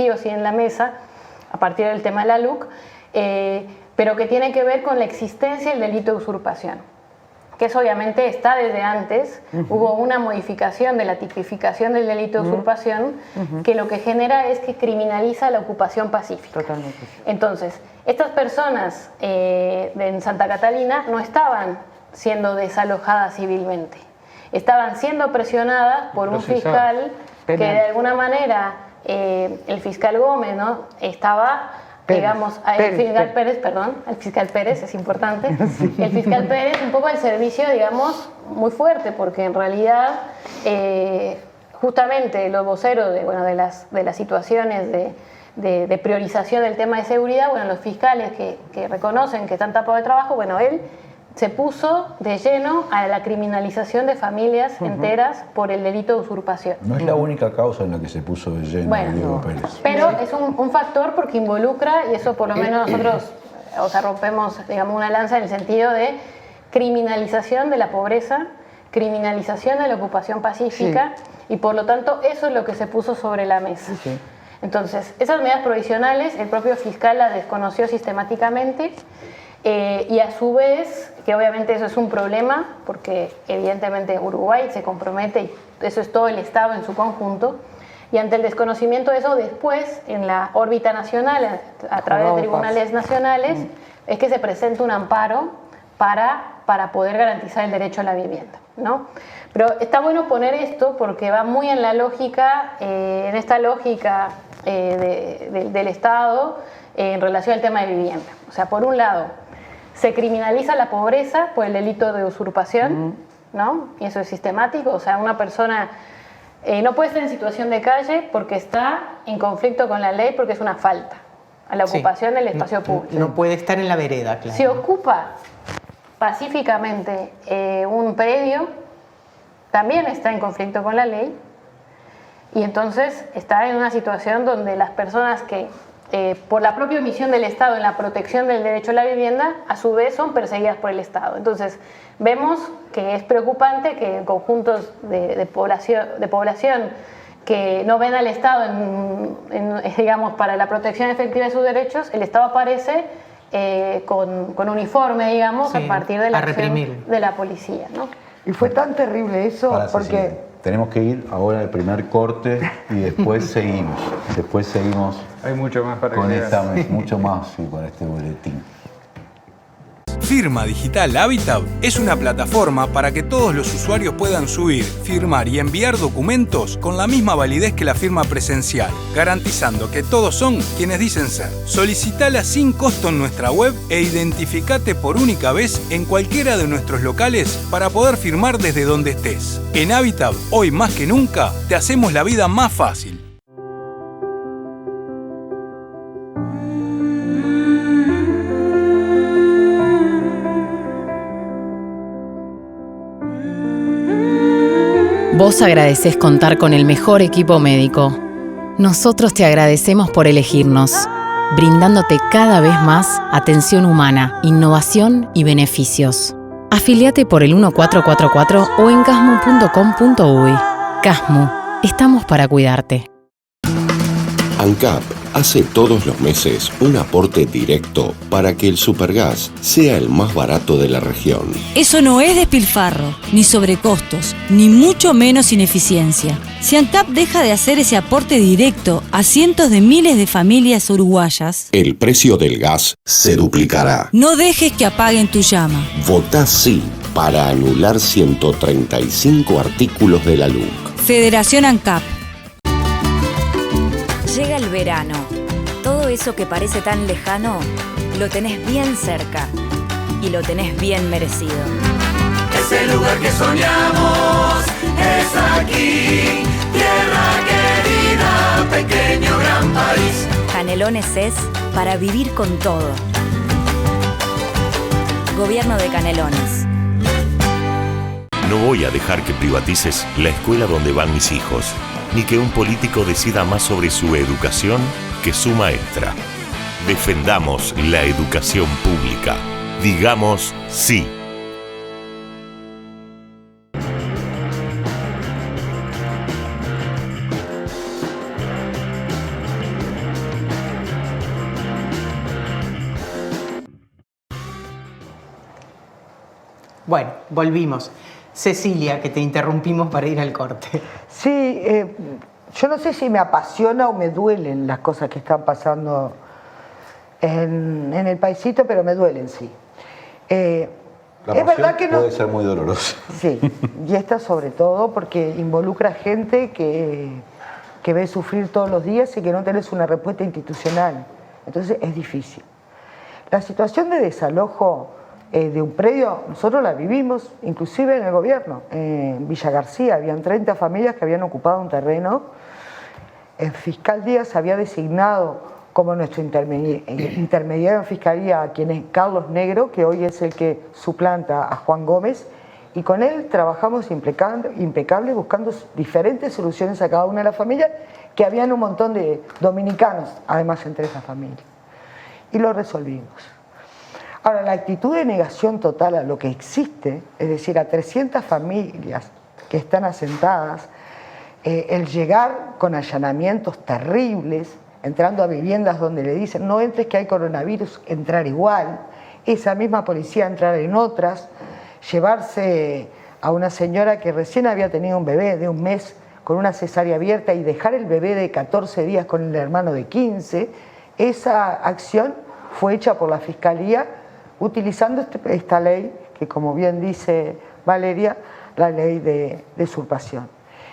o sí en la mesa a partir del tema de la LUC, pero que tiene que ver con la existencia del delito de usurpación, que eso obviamente está desde antes. Hubo una modificación de la tipificación del delito de usurpación que lo que genera es que criminaliza la ocupación pacífica.
Totalmente.
Entonces, estas personas en Santa Catalina no estaban siendo desalojadas civilmente, estaban siendo presionadas por un
Procesadas.
fiscal que de alguna manera, el fiscal Gómez, ¿no? estaba... digamos, el fiscal Pérez, es importante, el fiscal Pérez un poco al servicio, digamos, muy fuerte, porque en realidad justamente los voceros de las situaciones de priorización del tema de seguridad, bueno, los fiscales que reconocen que están tapados de trabajo, bueno, él se puso de lleno a la criminalización de familias enteras por el delito de usurpación.
No es la única causa en la que se puso de lleno
Bueno,
Diego Pérez.
Pero es un factor porque involucra, y eso por lo menos nosotros, o sea, rompemos, digamos, una lanza en el sentido de criminalización de la pobreza, criminalización de la ocupación pacífica, y por lo tanto eso es lo que se puso sobre la mesa. Entonces, esas medidas provisionales, el propio fiscal las desconoció sistemáticamente, y a su vez, que obviamente eso es un problema, porque evidentemente Uruguay se compromete, y eso es todo el Estado en su conjunto, y ante el desconocimiento de eso, después, en la órbita nacional, a través de tribunales nacionales, es que se presenta un amparo para poder garantizar el derecho a la vivienda, ¿no? Pero está bueno poner esto porque va muy en la lógica, en esta lógica del Estado en relación al tema de vivienda. O sea, por un lado, se criminaliza la pobreza por el delito de usurpación, ¿no? Y eso es sistemático. O sea, una persona no puede estar en situación de calle porque está en conflicto con la ley, porque es una falta a la ocupación del espacio público.
No puede estar en la vereda, claro.
Si ocupa pacíficamente un predio, también está en conflicto con la ley, y entonces está en una situación donde las personas que por la propia omisión del Estado en la protección del derecho a la vivienda, a su vez son perseguidas por el Estado. Entonces, vemos que es preocupante que en conjuntos de población que no ven al Estado digamos, para la protección efectiva de sus derechos, el Estado aparece con uniforme, digamos,
Sí,
a partir de la
a
acción
reprimir.
de la policía, ¿no?
Y fue tan terrible eso
Para
porque
tenemos que ir ahora al primer corte y después seguimos. Después seguimos
Hay mucho más para
con
que
mucho más y con este boletín.
Firma Digital Habitat es una plataforma para que todos los usuarios puedan subir, firmar y enviar documentos con la misma validez que la firma presencial, garantizando que todos son quienes dicen ser. Solicitala sin costo en nuestra web e identificate por única vez en cualquiera de nuestros locales para poder firmar desde donde estés. En Habitat, hoy más que nunca, te hacemos la vida más fácil.
Vos agradecés contar con el mejor equipo médico. Nosotros te agradecemos por elegirnos, brindándote cada vez más atención humana, innovación y beneficios. Afiliate por el 1444 o en casmu.com.uy. Casmu, estamos para cuidarte.
ANCAP hace todos los meses un aporte directo para que el supergas sea el más barato de la región.
Eso no es despilfarro, ni sobrecostos, ni mucho menos ineficiencia. Si ANCAP deja de hacer ese aporte directo a cientos de miles de familias uruguayas,
El precio del gas se duplicará.
no dejes que apaguen tu llama.
Votá sí para anular 135 artículos de la LUC.
Federación ANCAP.
Llega el verano. Todo eso que parece tan lejano, lo tenés bien cerca y lo tenés bien merecido.
Ese lugar que soñamos es aquí, tierra querida, pequeño gran país.
Canelones es para vivir con todo. Gobierno de Canelones.
No voy a dejar que privatices la escuela donde van mis hijos, ni que un político decida más sobre su educación que su maestra. Defendamos la educación pública. Digamos sí.
Bueno, volvimos. Cecilia, que te interrumpimos para ir al corte.
Sí, yo no sé si me apasiona o me duelen las cosas que están pasando en el paisito, pero me duelen, sí.
La
es verdad que no
puede ser muy dolorosa.
Sí, y esta sobre todo porque involucra gente que ve sufrir todos los días y que no tenés una respuesta institucional. Entonces es difícil. La situación de desalojo de un predio, nosotros la vivimos, inclusive en el gobierno. En Villa García habían 30 familias que habían ocupado un terreno. El fiscal Díaz había designado como nuestro intermediario en fiscalía a quien es Carlos Negro, que hoy es el que suplanta a Juan Gómez, y con él trabajamos impecable buscando diferentes soluciones a cada una de las familias, que habían un montón de dominicanos, además, entre esas familias. Y lo resolvimos. Ahora, la actitud de negación total a lo que existe, es decir, a 300 familias que están asentadas, el llegar con allanamientos terribles, entrando a viviendas donde le dicen no entres que hay coronavirus, entrar igual, esa misma policía entrar en otras, llevarse a una señora que recién había tenido un bebé de un mes con una cesárea abierta y dejar el bebé de 14 días con el hermano de 15, esa acción fue hecha por la Fiscalía utilizando esta ley, que como bien dice Valeria, la ley de usurpación.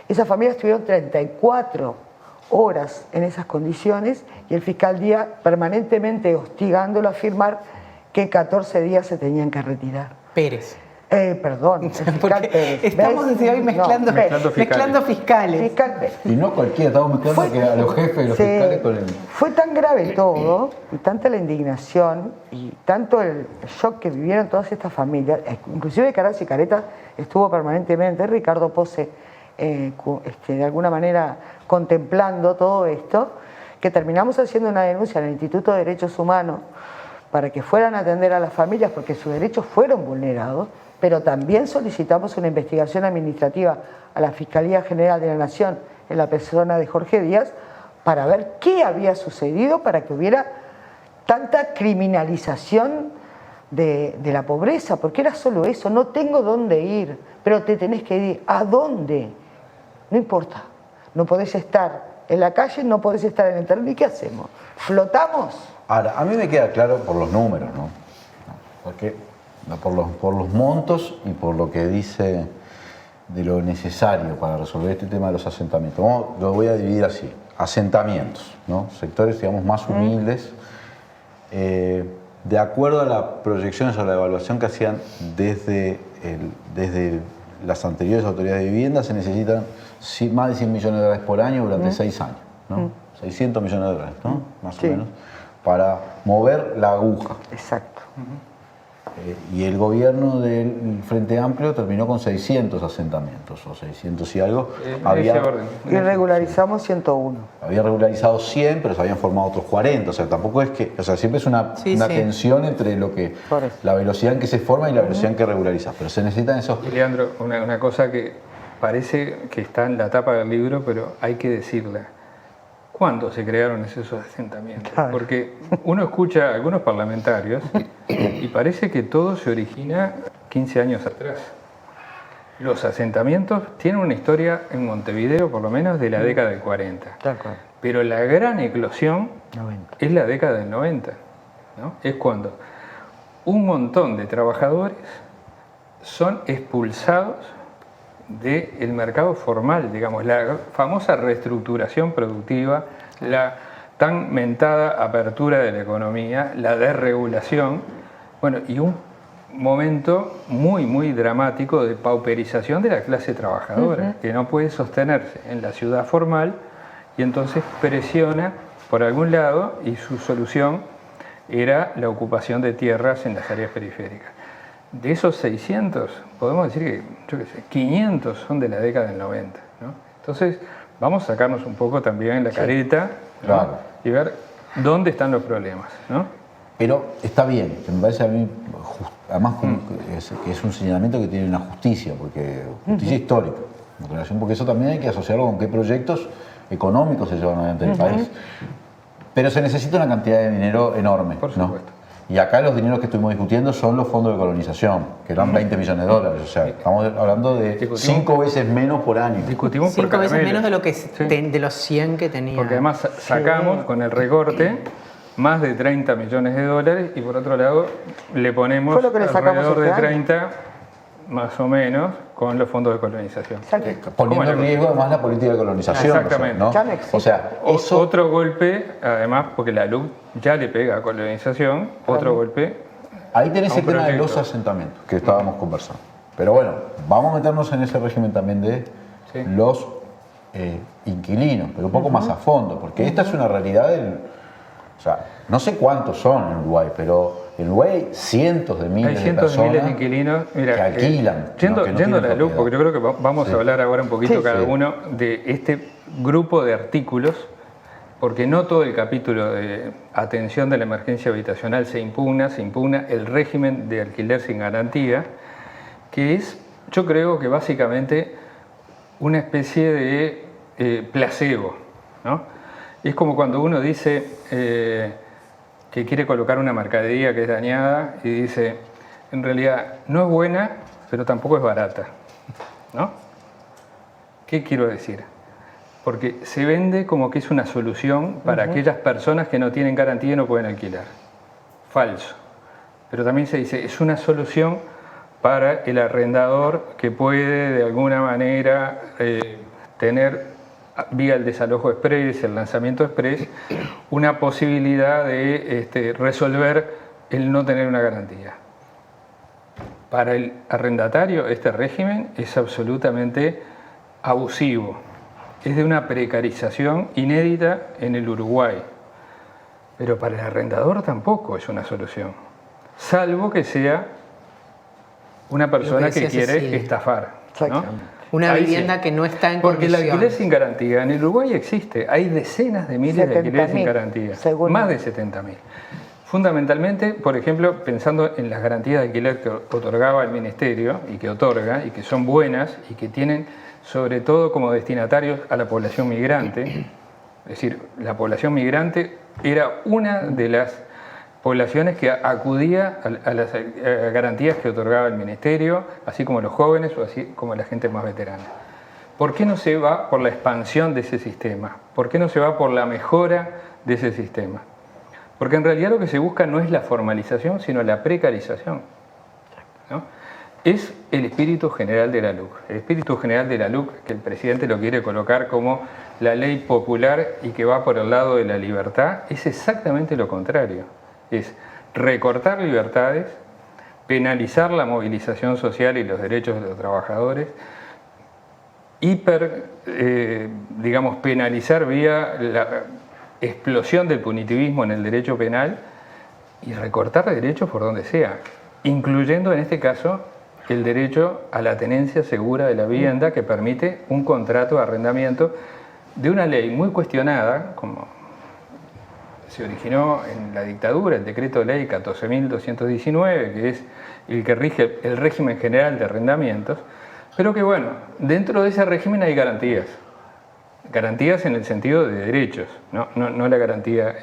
Esas familias estuvieron 34 horas en esas condiciones y el fiscal Díaz permanentemente hostigándolo a afirmar que 14 días se tenían que retirar.
Pérez.
Perdón, el fiscal Pérez.
Estamos desde hoy mezclando fiscales.
Y no cualquiera, estamos mezclando a los jefes de los fiscales con el...
Fue tan grave todo, y tanta la indignación, y tanto el shock que vivieron todas estas familias, inclusive Caras y Caretas estuvo permanentemente, Ricardo Pose, de alguna manera contemplando todo esto, que terminamos haciendo una denuncia en el Instituto de Derechos Humanos para que fueran a atender a las familias porque sus derechos fueron vulnerados, pero también solicitamos una investigación administrativa a la Fiscalía General de la Nación en la persona de Jorge Díaz para ver qué había sucedido para que hubiera tanta criminalización de la pobreza, porque era solo eso, no tengo dónde ir, pero te tenés que ir. ¿A dónde? no importa. No podés estar en la calle, no podés estar en el terreno. ¿Y qué hacemos? ¿Flotamos?
Ahora, a mí me queda claro por los números, ¿no? Porque por los montos y por lo que dice de lo necesario para resolver este tema de los asentamientos. Lo voy a dividir así. Asentamientos, ¿no? Sectores, digamos, más humildes. De acuerdo a las proyecciones o la evaluación que hacían desde las anteriores autoridades de vivienda, se necesitan más de 100 millones de dólares por año durante 6 años, ¿no? 600 millones de dólares, ¿no? Más o menos, para mover la aguja.
Exacto.
Y el gobierno del Frente Amplio terminó con 600 asentamientos, o 600 y algo.
Y regularizamos 101.
Había regularizado 100, pero se habían formado otros 40. O sea, tampoco es que... O sea, siempre es una tensión entre la velocidad en que se forma y la velocidad en que regulariza. Pero se necesitan esos...
Y Leandro, una cosa que parece que está en la tapa del libro, pero hay que decirla. ¿Cuándo se crearon esos asentamientos? Porque uno escucha a algunos parlamentarios y parece que todo se origina 15 años atrás. Los asentamientos tienen una historia en Montevideo, por lo menos, de la década del 40. Pero la gran eclosión es la década del 90, ¿no? Es cuando un montón de trabajadores son expulsados del mercado formal, digamos, la famosa reestructuración productiva, la tan mentada apertura de la economía, la desregulación, bueno, y un momento muy, muy dramático de pauperización de la clase trabajadora, que no puede sostenerse en la ciudad formal y entonces presiona por algún lado y su solución era la ocupación de tierras en las áreas periféricas. De esos 600, podemos decir que, yo qué sé, 500 son de la década del 90, ¿no? Entonces, vamos a sacarnos un poco también la careta, ¿no? Y ver dónde están los problemas, ¿no?
Pero está bien, me parece a mí, además que es un señalamiento que tiene una justicia, justicia histórica, porque eso también hay que asociarlo con qué proyectos económicos se llevan adelante en el país. Pero se necesita una cantidad de dinero enorme,
por supuesto.
¿no? Y acá los dineros que estuvimos discutiendo son los fondos de colonización, que eran 20 millones de dólares. O sea, estamos hablando de 5 veces menos por año.
Discutimos
5 veces menos de, de los 100 que tenía.
Porque además sacamos con el recorte más de 30 millones de dólares y por otro lado le ponemos alrededor de 30 más o menos con los fondos de colonización.
Poniendo en riesgo además la política de colonización.
Exactamente.
¿no? O sea, eso...
Otro golpe, además, porque la LUC ya le pega a colonización, otro golpe.
Ahí tenés el tema de los asentamientos que estábamos conversando. Pero bueno, vamos a meternos en ese régimen también de los inquilinos, pero un poco más a fondo, porque esta es una realidad o sea, no sé cuántos son en Uruguay, pero en Uruguay hay cientos de miles de personas
miles de inquilinos, mira,
que alquilan.
Yendo a la luz, porque yo creo que vamos a hablar ahora un poquito cada uno de este grupo de artículos, porque no todo el capítulo de atención de la emergencia habitacional se impugna el régimen de alquiler sin garantía, que es, yo creo que básicamente una especie de placebo, ¿no? Es como cuando uno dice que quiere colocar una mercadería que es dañada y dice, en realidad no es buena, pero tampoco es barata, ¿no? ¿Qué quiero decir? Porque se vende como que es una solución para aquellas personas que no tienen garantía y no pueden alquilar. Falso. Pero también se dice, es una solución para el arrendador que puede de alguna manera tener, vía el desalojo express, el lanzamiento express, una posibilidad de resolver el no tener una garantía. Para el arrendatario este régimen es absolutamente abusivo. Es de una precarización inédita en el Uruguay. Pero para el arrendador tampoco es una solución. Salvo que sea una persona que quiere estafar, ¿no?
Una vivienda que no está en
porque
condiciones.
el alquiler sin garantía en el Uruguay existe. Hay decenas de miles de alquileres sin garantía. Más de 70.000. Fundamentalmente, por ejemplo, pensando en las garantías de alquiler que otorgaba el Ministerio y que otorga, y que son buenas y que tienen sobre todo como destinatarios a la población migrante. Es decir, la población migrante era una de las poblaciones que acudía a las garantías que otorgaba el Ministerio, así como los jóvenes o así como la gente más veterana. ¿Por qué no se va por la expansión de ese sistema? ¿Por qué no se va por la mejora de ese sistema? Porque en realidad lo que se busca no es la formalización, sino la precarización, ¿no? Es el espíritu general de la LUC. El espíritu general de la LUC, que el presidente lo quiere colocar como la ley popular y que va por el lado de la libertad, es exactamente lo contrario. Es recortar libertades, penalizar la movilización social y los derechos de los trabajadores, penalizar vía la explosión del punitivismo en el derecho penal y recortar derechos por donde sea, incluyendo en este caso el derecho a la tenencia segura de la vivienda que permite un contrato de arrendamiento de una ley muy cuestionada, como se originó en la dictadura, el decreto de ley 14.219, que es el que rige el régimen general de arrendamientos, pero que bueno, dentro de ese régimen hay garantías. Garantías en el sentido de derechos, no la garantía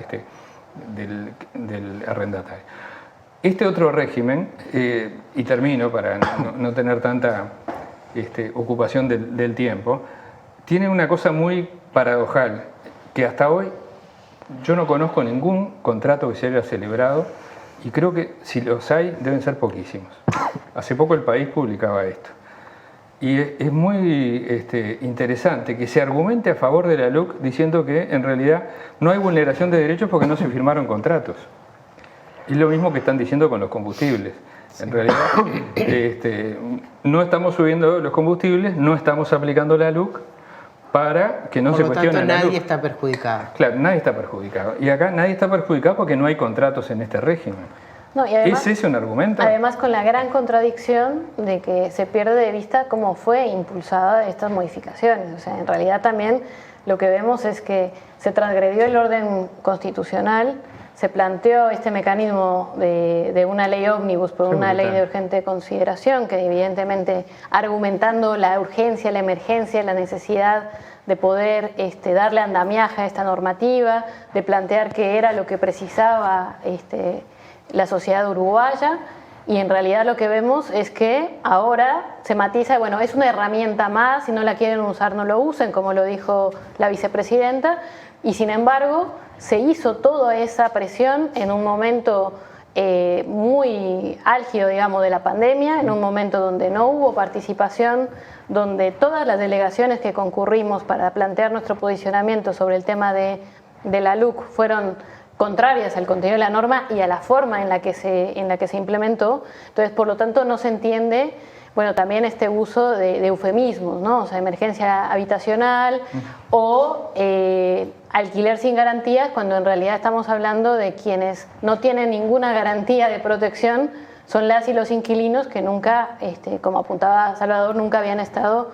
del arrendatario. Este otro régimen, y termino para no tener tanta ocupación del tiempo, tiene una cosa muy paradojal, que hasta hoy yo no conozco ningún contrato que se haya celebrado y creo que si los hay deben ser poquísimos. Hace poco El País publicaba esto. Y es muy interesante que se argumente a favor de la LUC diciendo que en realidad no hay vulneración de derechos porque no se firmaron contratos. Es lo mismo que están diciendo con los combustibles. En realidad no estamos subiendo los combustibles, no estamos aplicando la LUC para que no se cuestione la LUC.
Nadie está perjudicado.
Claro, nadie está perjudicado. Y acá nadie está perjudicado porque no hay contratos en este régimen.
No, y además,
¿es ese un argumento?
Además, con la gran contradicción de que se pierde de vista cómo fue impulsada estas modificaciones. O sea, en realidad también lo que vemos es que se transgredió el orden constitucional, se planteó este mecanismo de una ley ómnibus por una ley de urgente consideración, que evidentemente argumentando la urgencia, la emergencia, la necesidad de poder darle andamiaje a esta normativa, de plantear qué era lo que precisaba la sociedad uruguaya, y en realidad lo que vemos es que ahora se matiza, bueno, es una herramienta más, si no la quieren usar no lo usen, como lo dijo la vicepresidenta, y sin embargo se hizo toda esa presión en un momento muy álgido, digamos, de la pandemia, en un momento donde no hubo participación, donde todas las delegaciones que concurrimos para plantear nuestro posicionamiento sobre el tema de la LUC fueron contrarias al contenido de la norma y a la forma en la que se implementó. Entonces, por lo tanto, no se entiende, bueno, también este uso de eufemismos, ¿no? O sea, emergencia habitacional o alquiler sin garantías, cuando en realidad estamos hablando de quienes no tienen ninguna garantía de protección, son las y los inquilinos que nunca, como apuntaba Salvador, nunca habían estado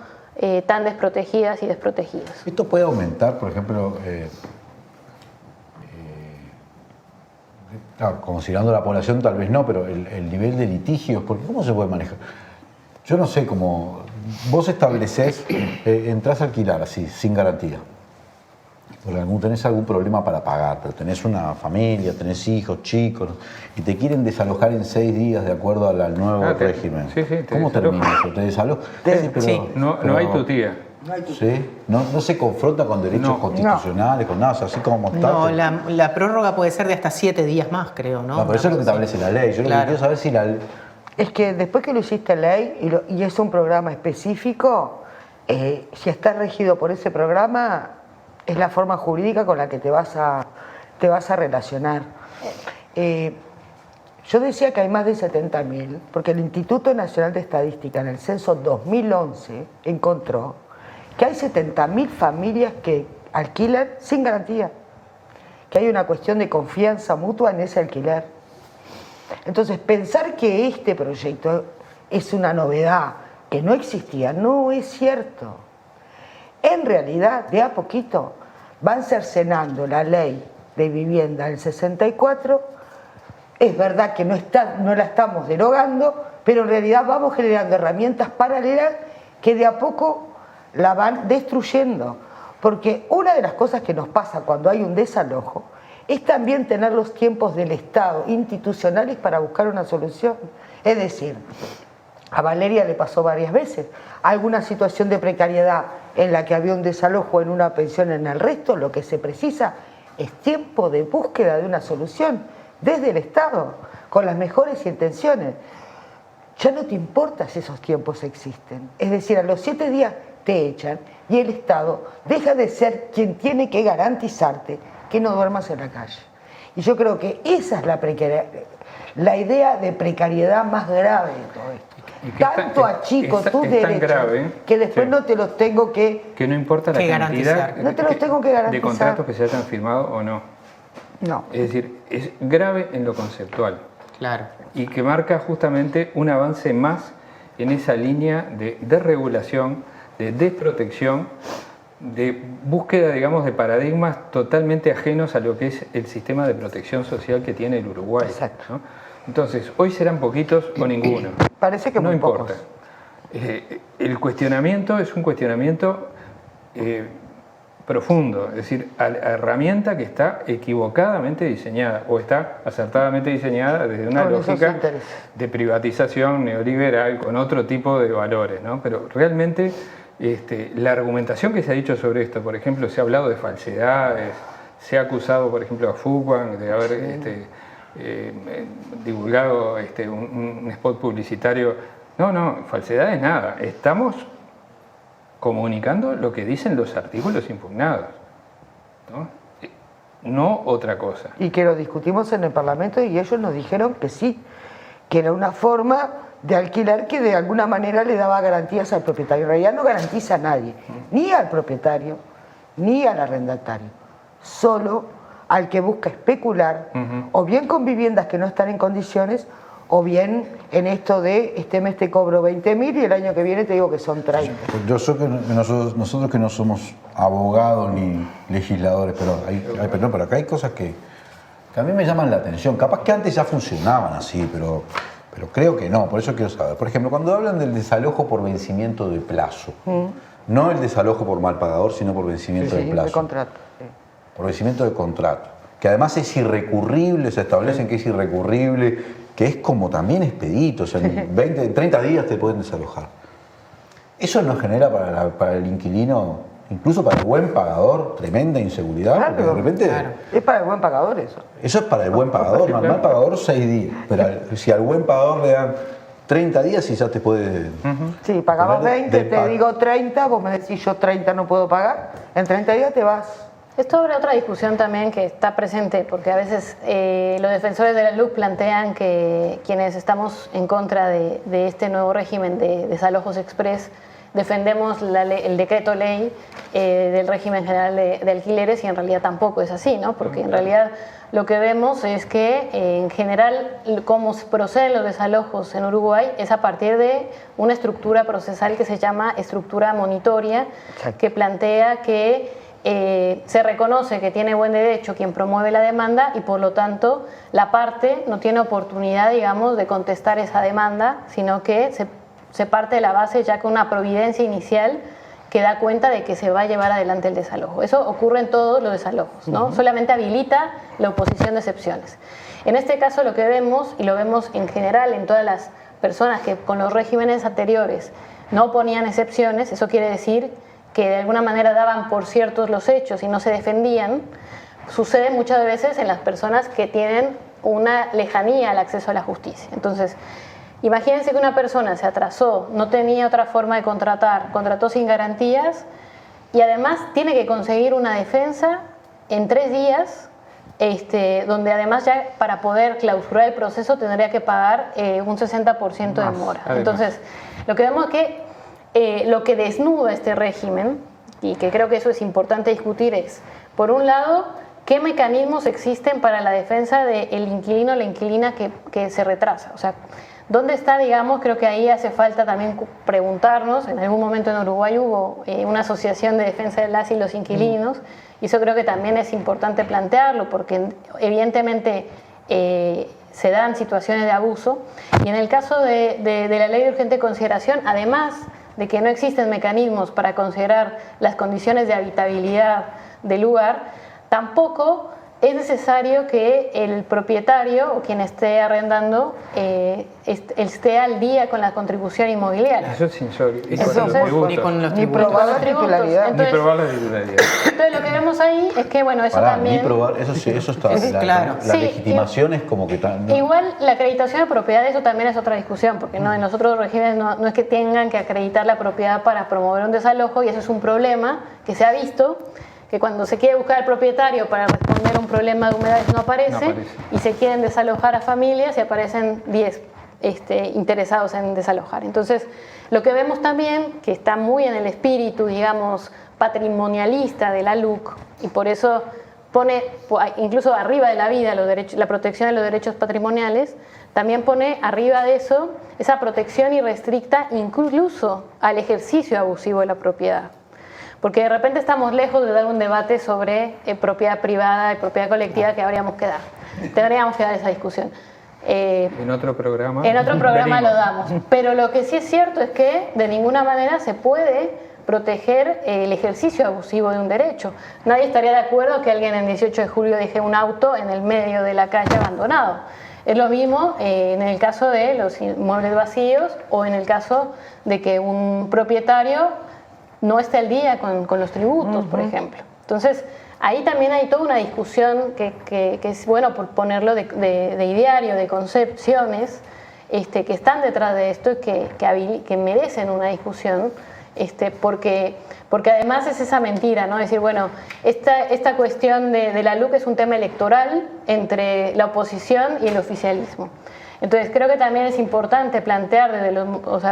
tan desprotegidas y desprotegidos.
¿Esto puede aumentar, por ejemplo, considerando la población tal vez no, pero el nivel de litigios? Porque ¿cómo se puede manejar? Yo no sé cómo... Vos establecés, entrás a alquilar así, sin garantía. Porque tenés algún problema para pagar, pero tenés una familia, tenés hijos, chicos, y te quieren desalojar en 6 días de acuerdo al nuevo régimen.
Sí,
¿Cómo termina eso? ¿Te desalojan?
No hay tutía.
¿Sí? ¿No se confronta con derechos constitucionales, con nada? O sea, así como está.
No, la prórroga puede ser de hasta 7 días más, creo, ¿no?
No, pero eso es lo que establece la ley. Yo lo que quiero saber si la...
Es que después que lo hiciste ley y es un programa específico, si está regido por ese programa, es la forma jurídica con la que te vas a relacionar. Yo decía que hay más de 70.000, porque el Instituto Nacional de Estadística en el censo 2011 encontró que hay 70.000 familias que alquilan sin garantía, que hay una cuestión de confianza mutua en ese alquiler. Entonces, pensar que este proyecto es una novedad que no existía, no es cierto. En realidad, de a poquito, van cercenando la ley de vivienda del 64. Es verdad que no la estamos derogando, pero en realidad vamos generando herramientas paralelas que de a poco la van destruyendo. Porque una de las cosas que nos pasa cuando hay un desalojo es también tener los tiempos del Estado institucionales para buscar una solución. Es decir, A Valeria le pasó varias veces. Alguna situación de precariedad en la que había un desalojo en una pensión en el resto, lo que se precisa es tiempo de búsqueda de una solución desde el Estado, con las mejores intenciones. Ya no te importa si esos tiempos existen. Es decir, a los 7 días te echan y el Estado deja de ser quien tiene que garantizarte que no duermas en la calle. Y yo creo que esa es la idea de precariedad más grave de todo esto. Tanto achico tus derechos
grave,
que después no te los tengo que
no importa la cantidad
no te los tengo que garantizar.
de contratos que se hayan firmado o no.
No.
Es decir, es grave en lo conceptual.
Claro.
Y que marca justamente un avance más en esa línea de desregulación, de desprotección, de búsqueda, digamos, de paradigmas totalmente ajenos a lo que es el sistema de protección social que tiene el Uruguay.
Exacto.
¿no? Entonces, hoy serán poquitos o ninguno.
Parece que
no
muy
importa.
pocos.
El cuestionamiento es un cuestionamiento profundo, es decir, a la herramienta que está equivocadamente diseñada o está acertadamente diseñada desde una lógica de privatización neoliberal con otro tipo de valores, ¿no? Pero realmente la argumentación que se ha dicho sobre esto, por ejemplo, se ha hablado de falsedades, se ha acusado, por ejemplo, a Fuquan de haber divulgado un spot publicitario. No, falsedades nada. Estamos comunicando lo que dicen los artículos impugnados, no otra cosa.
Y que lo discutimos en el Parlamento y ellos nos dijeron que sí, que era una forma de alquilar que de alguna manera le daba garantías al propietario. En realidad no garantiza a nadie, ni al propietario, ni al arrendatario, solo al que busca especular, o bien con viviendas que no están en condiciones, o bien en esto de este mes te cobro 20.000 y el año que viene te digo que son 30.
Yo sé que nosotros que no somos abogados ni legisladores, pero acá hay cosas que a mí me llaman la atención. Capaz que antes ya funcionaban así, pero creo que no. Por eso quiero saber. Por ejemplo, cuando hablan del desalojo por vencimiento de plazo, no el desalojo por mal pagador, sino por vencimiento de plazo.
De contrato. Sí.
Por vencimiento de contrato. Que además es irrecurrible, se establecen que es irrecurrible, que es como también expedito, o sea, en 30 días te pueden desalojar. Eso no genera para el inquilino, incluso para el buen pagador, tremenda inseguridad,
claro,
porque de repente...
Claro. Es para el buen pagador eso.
Eso es para el buen pagador, al mal pagador 6 días, pero si al buen pagador le dan 30 días y ya te puede...
Sí, pagabas 20, te digo 30, vos me decís yo 30 no puedo pagar, en 30 días te vas...
Esto abre otra discusión también que está presente, porque a veces los defensores de la LUC plantean que quienes estamos en contra de este nuevo régimen de desalojos express defendemos el decreto ley del régimen general de alquileres, y en realidad tampoco es así, ¿no? Porque en realidad lo que vemos es que en general cómo se proceden los desalojos en Uruguay es a partir de una estructura procesal que se llama estructura monitoria, que plantea que se reconoce que tiene buen derecho quien promueve la demanda y por lo tanto la parte no tiene oportunidad, digamos, de contestar esa demanda, sino que se parte de la base ya con una providencia inicial que da cuenta de que se va a llevar adelante el desalojo. Eso ocurre en todos los desalojos, ¿no? Solamente habilita la oposición de excepciones. En este caso lo que vemos, y lo vemos en general en todas las personas que con los regímenes anteriores no ponían excepciones, eso quiere decir que de alguna manera daban por ciertos los hechos y no se defendían, sucede muchas veces en las personas que tienen una lejanía al acceso a la justicia. Entonces, imagínense que una persona se atrasó, no tenía otra forma de contratar, contrató sin garantías y además tiene que conseguir una defensa en 3 días, donde además ya para poder clausurar el proceso tendría que pagar un 60% de mora. Entonces, lo que vemos es que lo que desnuda este régimen, y que creo que eso es importante discutir, es, por un lado, qué mecanismos existen para la defensa del inquilino o la inquilina que se retrasa. O sea, ¿dónde está, digamos? Creo que ahí hace falta también preguntarnos. En algún momento en Uruguay hubo una asociación de defensa de las y los inquilinos, y eso creo que también es importante plantearlo, porque evidentemente se dan situaciones de abuso, y en el caso de la ley de urgente consideración, además de que no existen mecanismos para considerar las condiciones de habitabilidad del lugar, tampoco es necesario que el propietario o quien esté arrendando esté al día con la contribución inmobiliaria.
Eso es insólito.
Ni con los
Ni probar la titularidad.
Ni probar la titularidad.
Entonces lo que vemos ahí es que, bueno, eso también...
Ni probar, eso está
claro.
La legitimación es como que...
Igual la acreditación de propiedad, eso también es otra discusión, porque en los otros regímenes no es que tengan que acreditar la propiedad para promover un desalojo, y eso es un problema que se ha visto, que cuando se quiere buscar al propietario para responder a un problema de humedades no aparece, y se quieren desalojar a familias y aparecen 10 interesados en desalojar. Entonces, lo que vemos también, que está muy en el espíritu, digamos, patrimonialista de la LUC, y por eso pone incluso arriba de la vida la protección de los derechos patrimoniales, también pone arriba de eso esa protección irrestricta incluso al ejercicio abusivo de la propiedad. Porque de repente estamos lejos de dar un debate sobre propiedad privada y propiedad colectiva, que deberíamos dar esa discusión.
En otro programa.
En otro programa lo damos. Pero lo que sí es cierto es que de ninguna manera se puede proteger el ejercicio abusivo de un derecho. Nadie estaría de acuerdo que alguien en 18 de julio deje un auto en el medio de la calle abandonado. Es lo mismo en el caso de los inmuebles vacíos o en el caso de que un propietario no esté al día con los tributos, por ejemplo. Entonces, ahí también hay toda una discusión que es bueno por ponerlo de ideario, de concepciones que están detrás de esto y que merecen una discusión, porque además es esa mentira, ¿no? Es decir, bueno, esta cuestión de la LUC es un tema electoral entre la oposición y el oficialismo. Entonces creo que también es importante plantear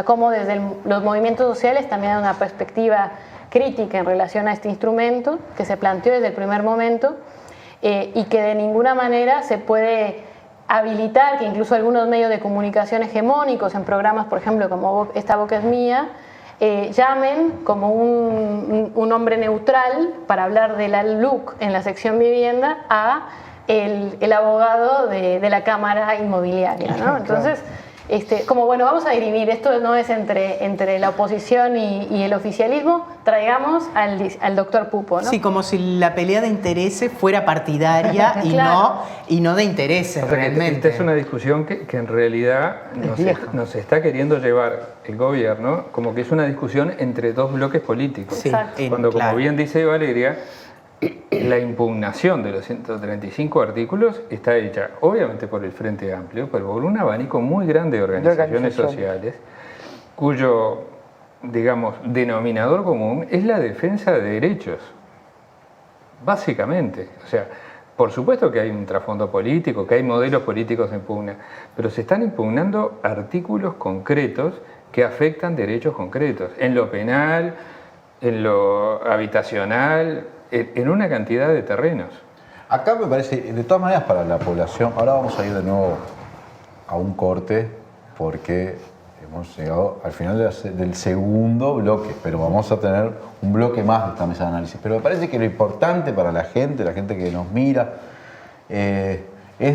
cómo desde los movimientos sociales también hay una perspectiva crítica en relación a este instrumento que se planteó desde el primer momento y que de ninguna manera se puede habilitar que incluso algunos medios de comunicación hegemónicos en programas, por ejemplo, como Esta Boca es Mía, llamen como un hombre neutral para hablar de la LUC en la sección vivienda a el abogado de la Cámara Inmobiliaria, ¿no? Entonces, como bueno, vamos a dirimir, esto no es entre la oposición y el oficialismo, traigamos al doctor Pupo, ¿no?
Sí, como si la pelea de intereses fuera partidaria
Claro.
y no de intereses, realmente.
Esta es una discusión que en realidad nos está queriendo llevar el gobierno, como que es una discusión entre dos bloques políticos.
Sí,
Cuando,
claro.
como bien dice Valeria, la impugnación de los 135 artículos está hecha obviamente por el Frente Amplio, pero por un abanico muy grande de organizaciones sociales, cuyo, digamos, denominador común es la defensa de derechos, básicamente. O sea, por supuesto que hay un trasfondo político, que hay modelos políticos en pugna, pero se están impugnando artículos concretos que afectan derechos concretos, en lo penal, en lo habitacional, en una cantidad de terrenos.
Acá me parece, de todas maneras, para la población, ahora vamos a ir de nuevo a un corte porque hemos llegado al final del segundo bloque, pero vamos a tener un bloque más de esta mesa de análisis. Pero me parece que lo importante para la gente que nos mira, es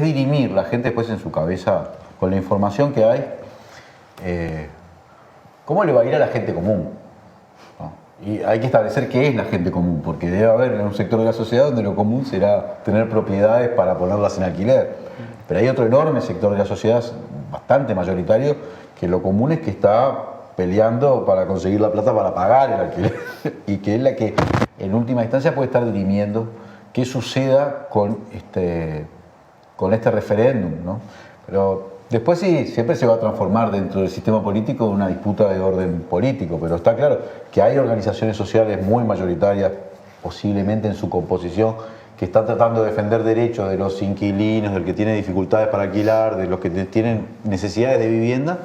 dirimir la gente después en su cabeza, con la información que hay, cómo le va a ir a la gente común. Y hay que establecer qué es la gente común, porque debe haber un sector de la sociedad donde lo común será tener propiedades para ponerlas en alquiler. Pero hay otro enorme sector de la sociedad, bastante mayoritario, que lo común es que está peleando para conseguir la plata para pagar el alquiler. Y que es la que, en última instancia, puede estar dirimiendo qué suceda con este referéndum, ¿no? Pero después sí, siempre se va a transformar dentro del sistema político una disputa de orden político, pero está claro que hay organizaciones sociales muy mayoritarias, posiblemente en su composición, que están tratando de defender derechos de los inquilinos, del que tiene dificultades para alquilar, de los que tienen necesidades de vivienda,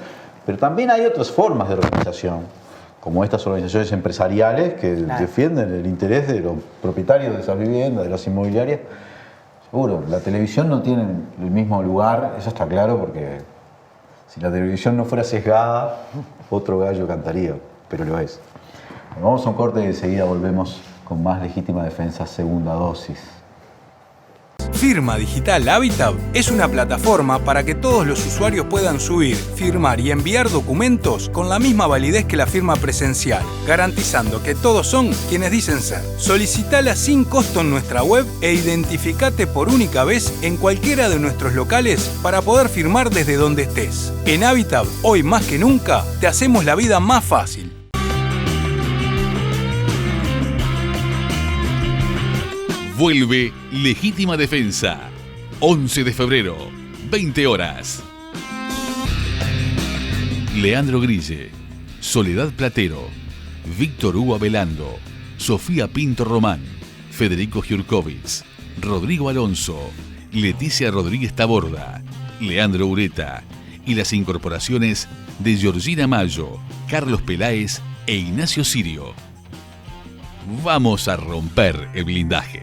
pero también hay otras formas de organización, como estas organizaciones empresariales que defienden el interés de los propietarios de esas viviendas, de las inmobiliarias. Seguro, la televisión no tiene el mismo lugar, eso está claro, porque si la televisión no fuera sesgada, otro gallo cantaría, pero lo es. Bueno, vamos a un corte y enseguida volvemos con más Legítima Defensa, segunda dosis.
Firma Digital Habitat es una plataforma para que todos los usuarios puedan subir, firmar y enviar documentos con la misma validez que la firma presencial, garantizando que todos son quienes dicen ser. Solicitala sin costo en nuestra web e identificate por única vez en cualquiera de nuestros locales para poder firmar desde donde estés. En Habitat, hoy más que nunca, te hacemos la vida más fácil.
Vuelve Legítima Defensa. 11 de febrero, 20 horas. Leandro Grille, Soledad Platero, Víctor Hugo Avelando, Sofía Pinto Román, Federico Jurkovic, Rodrigo Alonso, Leticia Rodríguez Taborda, Leandro Ureta y las incorporaciones de Georgina Mayo, Carlos Peláez e Ignacio Sirio. Vamos a romper el blindaje.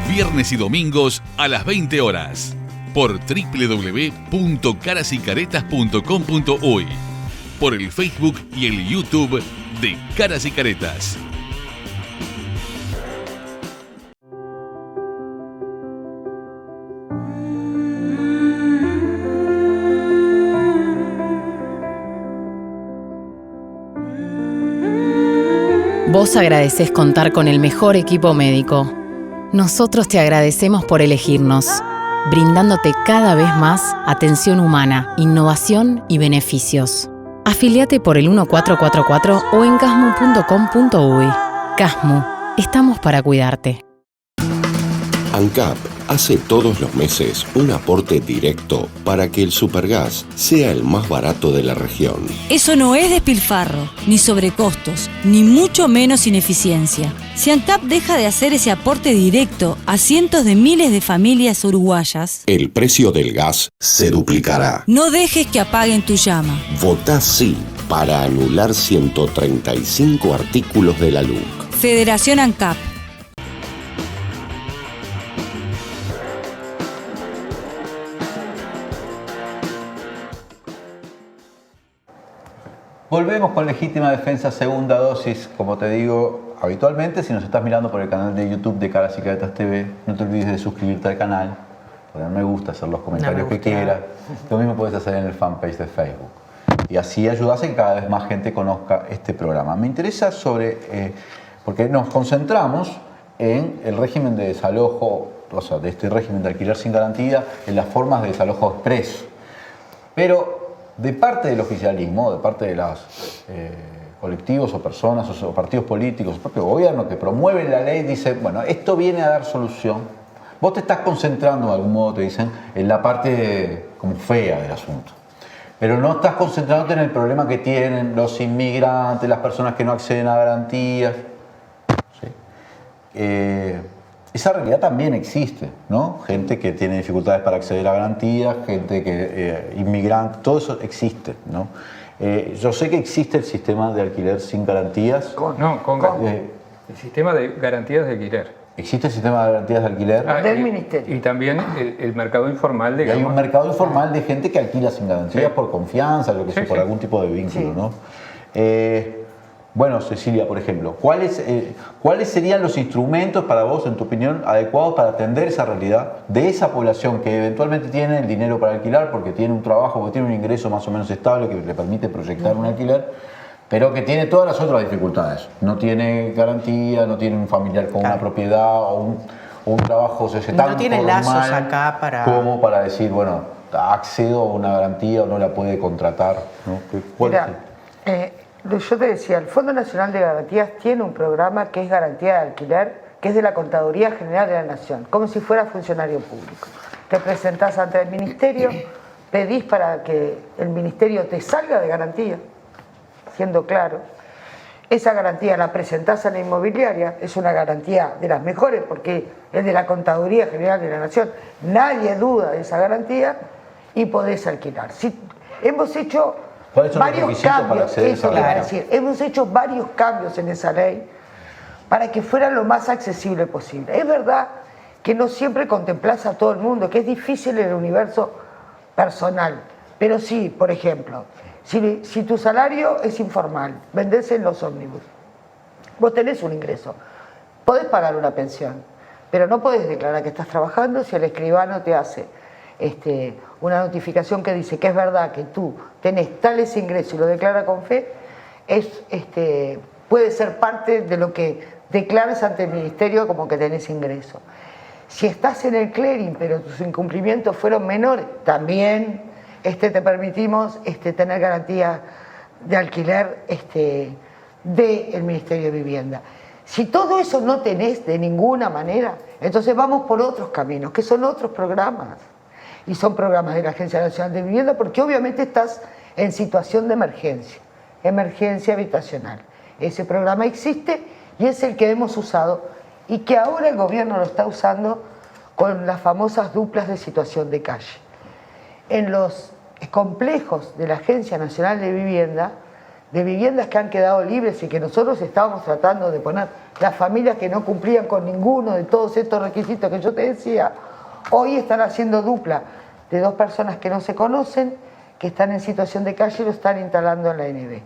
Viernes y domingos a las 20 horas por www.carasycaretas.com.uy, por el Facebook y el YouTube de Caras y Caretas.
Vos agradecés contar con el mejor equipo médico. Nosotros te agradecemos por elegirnos, brindándote cada vez más atención humana, innovación y beneficios. Afiliate por el 1444 o en casmu.com.uy. Casmu, estamos para cuidarte.
ANCAP hace todos los meses un aporte directo para que el supergas sea el más barato de la región.
Eso no es despilfarro, ni sobrecostos, ni mucho menos ineficiencia. Si ANCAP deja de hacer ese aporte directo a cientos de miles de familias uruguayas,
el precio del gas se duplicará.
no dejes que apaguen tu llama.
Votá sí para anular 135 artículos de la LUC.
Federación ANCAP.
Volvemos con Legítima Defensa, segunda dosis. Como te digo habitualmente, si nos estás mirando por el canal de YouTube de Caras y Caretas TV, no te olvides de suscribirte al canal, poner me gusta, hacer los comentarios que quieras. Lo mismo puedes hacer en el fanpage de Facebook. Y así ayudas a que cada vez más gente conozca este programa. Me interesa porque nos concentramos en el régimen de desalojo, o sea, de este régimen de alquiler sin garantía, en las formas de desalojo express. Pero de parte del oficialismo, de parte de los colectivos o personas o partidos políticos, el propio gobierno que promueven la ley, dice, bueno, esto viene a dar solución. Vos te estás concentrando, de algún modo te dicen, en la parte como fea del asunto. Pero no estás concentrándote en el problema que tienen los inmigrantes, las personas que no acceden a garantías. ¿Sí? Esa realidad también existe, ¿no? Gente que tiene dificultades para acceder a garantías, gente que inmigrante, todo eso existe, ¿no? Yo sé que existe el sistema de alquiler sin garantías.
El sistema de garantías de alquiler.
¿Existe el sistema de garantías de alquiler?
Del Ministerio.
Y también el mercado informal de...
Y hay un mercado informal de gente que alquila sin garantías por confianza, lo que sea, por algún tipo de vínculo, ¿no? Bueno, Cecilia, por ejemplo, ¿cuáles serían los instrumentos para vos, en tu opinión, adecuados para atender esa realidad de esa población que eventualmente tiene el dinero para alquilar porque tiene un trabajo, porque tiene un ingreso más o menos estable que le permite proyectar un alquiler, pero que tiene todas las otras dificultades? No tiene garantía, no tiene un familiar con una propiedad o un trabajo tan
no tiene
formal
lazos acá para...
como para decir, bueno, accedo a una garantía o no la puede contratar, ¿no?
Yo te decía, el Fondo Nacional de Garantías tiene un programa que es garantía de alquiler, que es de la Contaduría General de la Nación, como si fuera funcionario público. Te presentás ante el Ministerio, pedís para que el Ministerio te salga de garantía, siendo claro. Esa garantía la presentás a la inmobiliaria, es una garantía de las mejores porque es de la Contaduría General de la Nación. Nadie duda de esa garantía y podés alquilar. Hemos hecho varios cambios, eso le voy a decir. Hemos hecho varios cambios en esa ley para que fuera lo más accesible posible. Es verdad que no siempre contemplás a todo el mundo, que es difícil en el universo personal, pero sí, por ejemplo, si tu salario es informal, vendés en los ómnibus, vos tenés un ingreso, podés pagar una pensión. pero no podés declarar que estás trabajando si el escribano te hace una notificación que dice que es verdad que tú tenés tales ingresos y lo declara con fe, puede ser parte de lo que declaras ante el ministerio como que tenés ingresos. Si estás en el clearing pero tus incumplimientos fueron menores, también te permitimos tener garantía de alquiler del Ministerio de Vivienda. Si todo eso no tenés de ninguna manera, entonces vamos por otros caminos, que son otros programas. Y son programas de la Agencia Nacional de Vivienda, porque obviamente estás en situación de emergencia habitacional. Ese programa existe y es el que hemos usado y que ahora el gobierno lo está usando con las famosas duplas de situación de calle. En los complejos de la Agencia Nacional de Vivienda, de viviendas que han quedado libres y que nosotros estábamos tratando de poner, las familias que no cumplían con ninguno de todos estos requisitos que yo te decía, hoy están haciendo dupla de 2 personas que no se conocen, que están en situación de calle y lo están instalando en la ANB.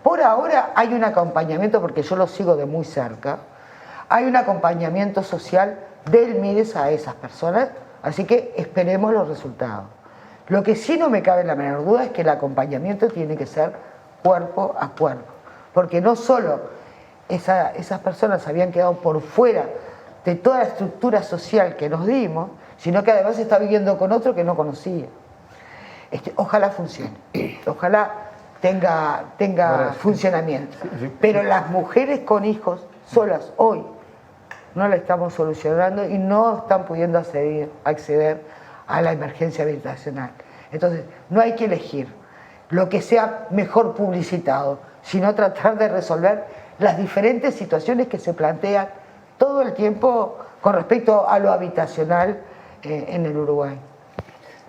Por ahora hay un acompañamiento, porque yo lo sigo de muy cerca, hay un acompañamiento social del MIDES a esas personas, así que esperemos los resultados. Lo que sí no me cabe la menor duda es que el acompañamiento tiene que ser cuerpo a cuerpo, porque no solo esas personas habían quedado por fuera de toda la estructura social que nos dimos, sino que además está viviendo con otro que no conocía. Ojalá funcione, ojalá tenga funcionamiento. Pero las mujeres con hijos solas hoy no la estamos solucionando y no están pudiendo acceder a la emergencia habitacional. Entonces, no hay que elegir lo que sea mejor publicitado, sino tratar de resolver las diferentes situaciones que se plantean todo el tiempo con respecto a lo habitacional en el Uruguay.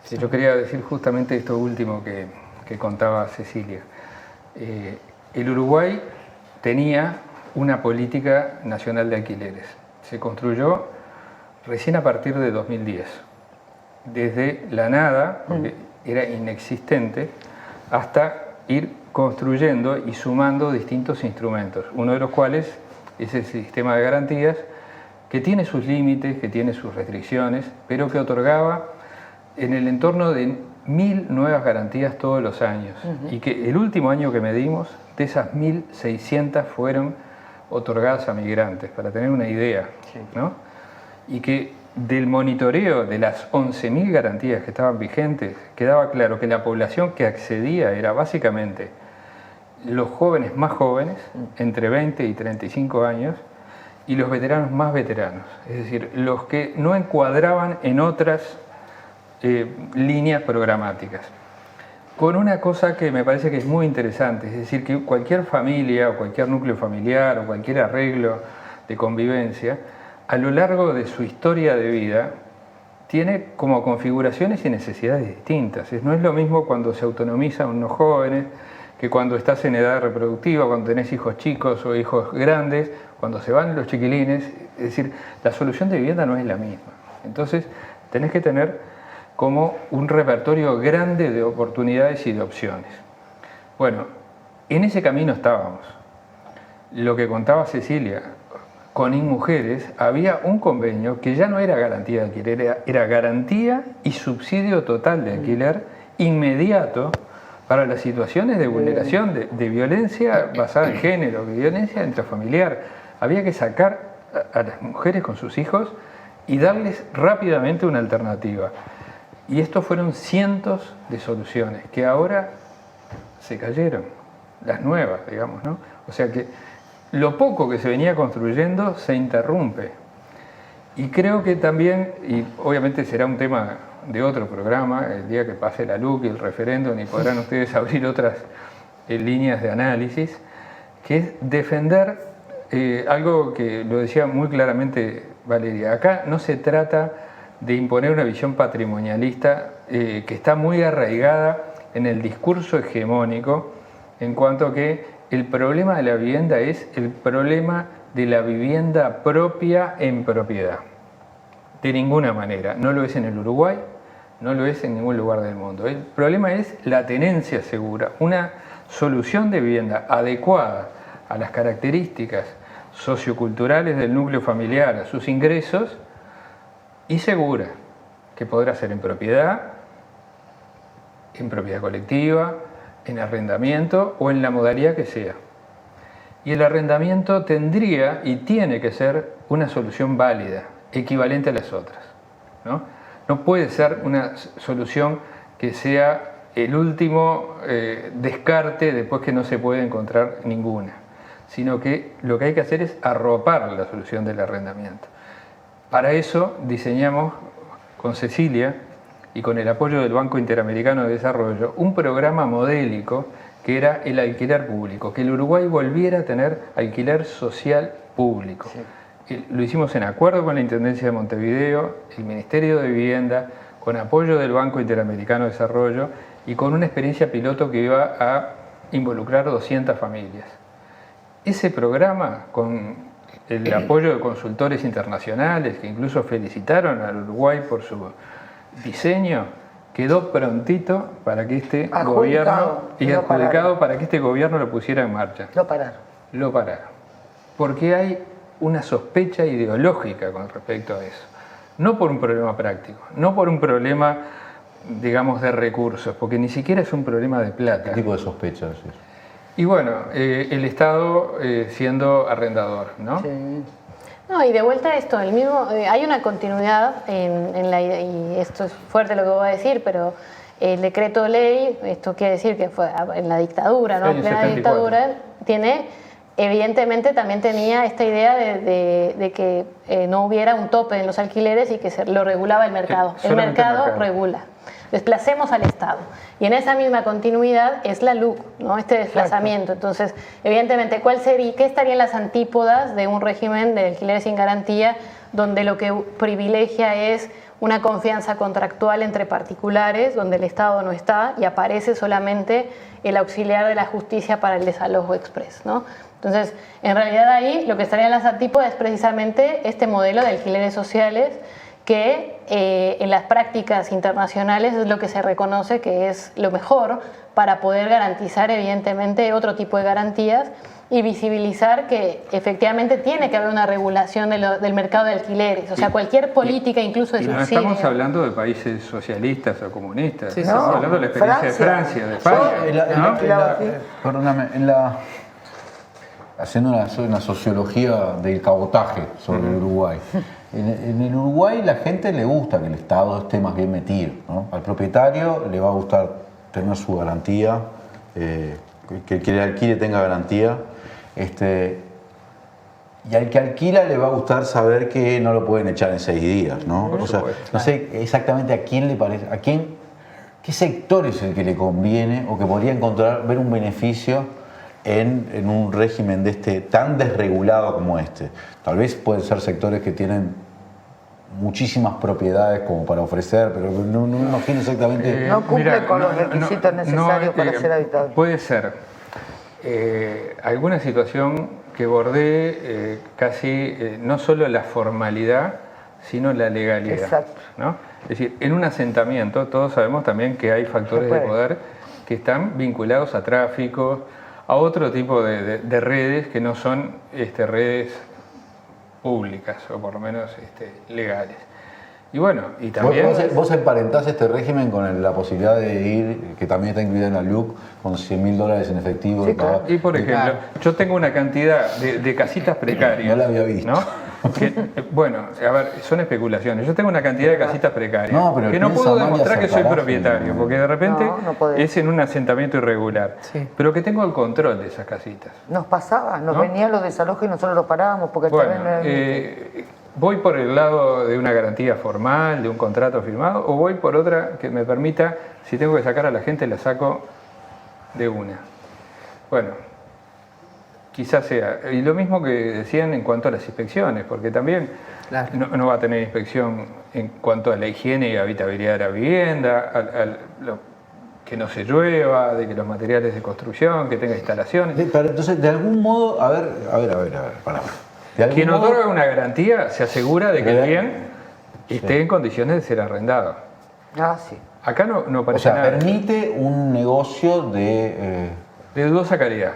Sí, yo quería decir justamente esto último que contaba Cecilia. El Uruguay tenía una política nacional de alquileres. Se construyó recién a partir de 2010. Desde la nada, porque era inexistente, hasta ir construyendo y sumando distintos instrumentos, uno de los cuales es el sistema de garantías, que tiene sus límites, que tiene sus restricciones, pero que otorgaba en el entorno de 1.000 nuevas garantías todos los años. Y que el último año que medimos, de esas 1.600 fueron otorgadas a migrantes, para tener una idea, ¿no? Y que del monitoreo de las 11.000 garantías que estaban vigentes, quedaba claro que la población que accedía era básicamente los jóvenes más jóvenes, entre 20 y 35 años, y los veteranos más veteranos, es decir, los que no encuadraban en otras líneas programáticas. Con una cosa que me parece que es muy interesante, es decir, que cualquier familia o cualquier núcleo familiar o cualquier arreglo de convivencia, a lo largo de su historia de vida, tiene como configuraciones y necesidades distintas. No es lo mismo cuando se autonomizan unos jóvenes que cuando estás en edad reproductiva, cuando tenés hijos chicos o hijos grandes, cuando se van los chiquilines. Es decir, la solución de vivienda no es la misma. Entonces, tenés que tener como un repertorio grande de oportunidades y de opciones. Bueno, en ese camino estábamos. Lo que contaba Cecilia, con InMujeres había un convenio que ya no era garantía de alquiler, era garantía y subsidio total de alquiler inmediato para las situaciones de vulneración, de violencia basada en género, de violencia intrafamiliar. Había que sacar a las mujeres con sus hijos y darles rápidamente una alternativa. Y estos fueron cientos de soluciones que ahora se cayeron, las nuevas, digamos, ¿no? O sea que lo poco que se venía construyendo se interrumpe. Y creo que también, y obviamente será un tema de otro programa, el día que pase la LUC y el referéndum, y podrán ustedes abrir otras líneas de análisis, que es defender algo que lo decía muy claramente Valeria. Acá no se trata de imponer una visión patrimonialista que está muy arraigada en el discurso hegemónico, en cuanto a que el problema de la vivienda es el problema de la vivienda propia en propiedad. De ninguna manera. No lo es en el Uruguay, no lo es en ningún lugar del mundo. El problema es la tenencia segura, una solución de vivienda adecuada a las características socioculturales del núcleo familiar, a sus ingresos, y segura, que podrá ser en propiedad colectiva, en arrendamiento o en la modalidad que sea. Y el arrendamiento tendría y tiene que ser una solución válida, equivalente a las otras, ¿no? No puede ser una solución que sea el último descarte después que no se puede encontrar ninguna, sino que lo que hay que hacer es arropar la solución del arrendamiento. Para eso diseñamos con Cecilia y con el apoyo del Banco Interamericano de Desarrollo un programa modélico que era el alquiler público, que el Uruguay volviera a tener alquiler social público. Sí. Lo hicimos en acuerdo con la Intendencia de Montevideo, el Ministerio de Vivienda, con apoyo del Banco Interamericano de Desarrollo y con una experiencia piloto que iba a involucrar 200 familias. Ese programa, con el apoyo de consultores internacionales que incluso felicitaron al Uruguay por su diseño, quedó prontito para que este gobierno, y adjudicado para que este gobierno lo pusiera en marcha.
Lo pararon.
Lo pararon. Porque hay una sospecha ideológica con respecto a eso. No por un problema práctico, no por un problema, digamos, de recursos, porque ni siquiera es un problema de plata.
¿Qué tipo de sospechas es eso?
Y bueno, el Estado siendo arrendador, ¿no?
Sí.
No, y de vuelta a esto, el mismo, hay una continuidad en la, y esto es fuerte lo que voy a decir, pero el decreto ley, esto quiere decir que fue en la dictadura, ¿no? En plena dictadura, evidentemente también tenía esta idea de que no hubiera un tope en los alquileres y que lo regulaba el mercado. El mercado regula. Desplacemos al Estado. Y en esa misma continuidad es la LUC, ¿no? Este desplazamiento. Entonces, evidentemente, ¿qué estaría en las antípodas de un régimen de alquiler sin garantía donde lo que privilegia es una confianza contractual entre particulares, donde el Estado no está y aparece solamente el auxiliar de la justicia para el desalojo express, ¿no? Entonces, en realidad ahí lo que estaría en las antípodas es precisamente este modelo de alquileres sociales que en las prácticas internacionales es lo que se reconoce que es lo mejor para poder garantizar evidentemente otro tipo de garantías y visibilizar que efectivamente tiene que haber una regulación del mercado de alquileres, o sea, cualquier política incluso de subsidio.
No estamos hablando de países socialistas o comunistas, estamos hablando de la experiencia de Francia, de España.
Perdóname, haciendo una sociología del cabotaje sobre el Uruguay. En el Uruguay la gente le gusta que el Estado esté más bien metido, ¿no? Al propietario le va a gustar tener su garantía, que el que alquile tenga garantía, y al que alquila le va a gustar saber que no lo pueden echar en 6 días, ¿no? O sea, no sé exactamente a quién le parece, qué sector es el que le conviene o que podría ver un beneficio en un régimen de tan desregulado como este. Tal vez pueden ser sectores que tienen muchísimas propiedades como para ofrecer, pero no imagino exactamente...
no cumple con los requisitos necesarios para ser habitable.
Puede ser alguna situación que bordee casi no solo la formalidad, sino la legalidad.
Exacto.
¿No? Es decir, en un asentamiento todos sabemos también que hay factores de poder que están vinculados a tráfico, a otro tipo de redes que no son redes públicas o por lo menos legales. Y bueno, y también...
¿Vos emparentás este régimen con la posibilidad de ir, que también está incluida en la LUC, con $100.000 en efectivo?
Sí, claro. Y por ejemplo, yo tengo una cantidad de casitas precarias.
No la había visto.
¿No? Bueno, a ver, son especulaciones. Yo tengo una cantidad de casitas precarias que no puedo demostrar que soy propietario, porque de repente es en un asentamiento irregular. Sí. Pero que tengo el control de esas casitas.
Nos pasaba, nos venían los desalojos y nosotros los parábamos porque
¿voy por el lado de una garantía formal, de un contrato firmado, o voy por otra que me permita, si tengo que sacar a la gente, la saco de una? Bueno, quizás sea. Y lo mismo que decían en cuanto a las inspecciones, porque también no va a tener inspección en cuanto a la higiene y habitabilidad de la vivienda, que no se llueva, de que los materiales de construcción, que tenga instalaciones.
Pero entonces, de algún modo, a ver, pará.
Quien otorga una garantía se asegura de que el bien esté en condiciones de ser arrendado.
Sí.
Acá no parece nada.
Permite un negocio de
dudosa calidad.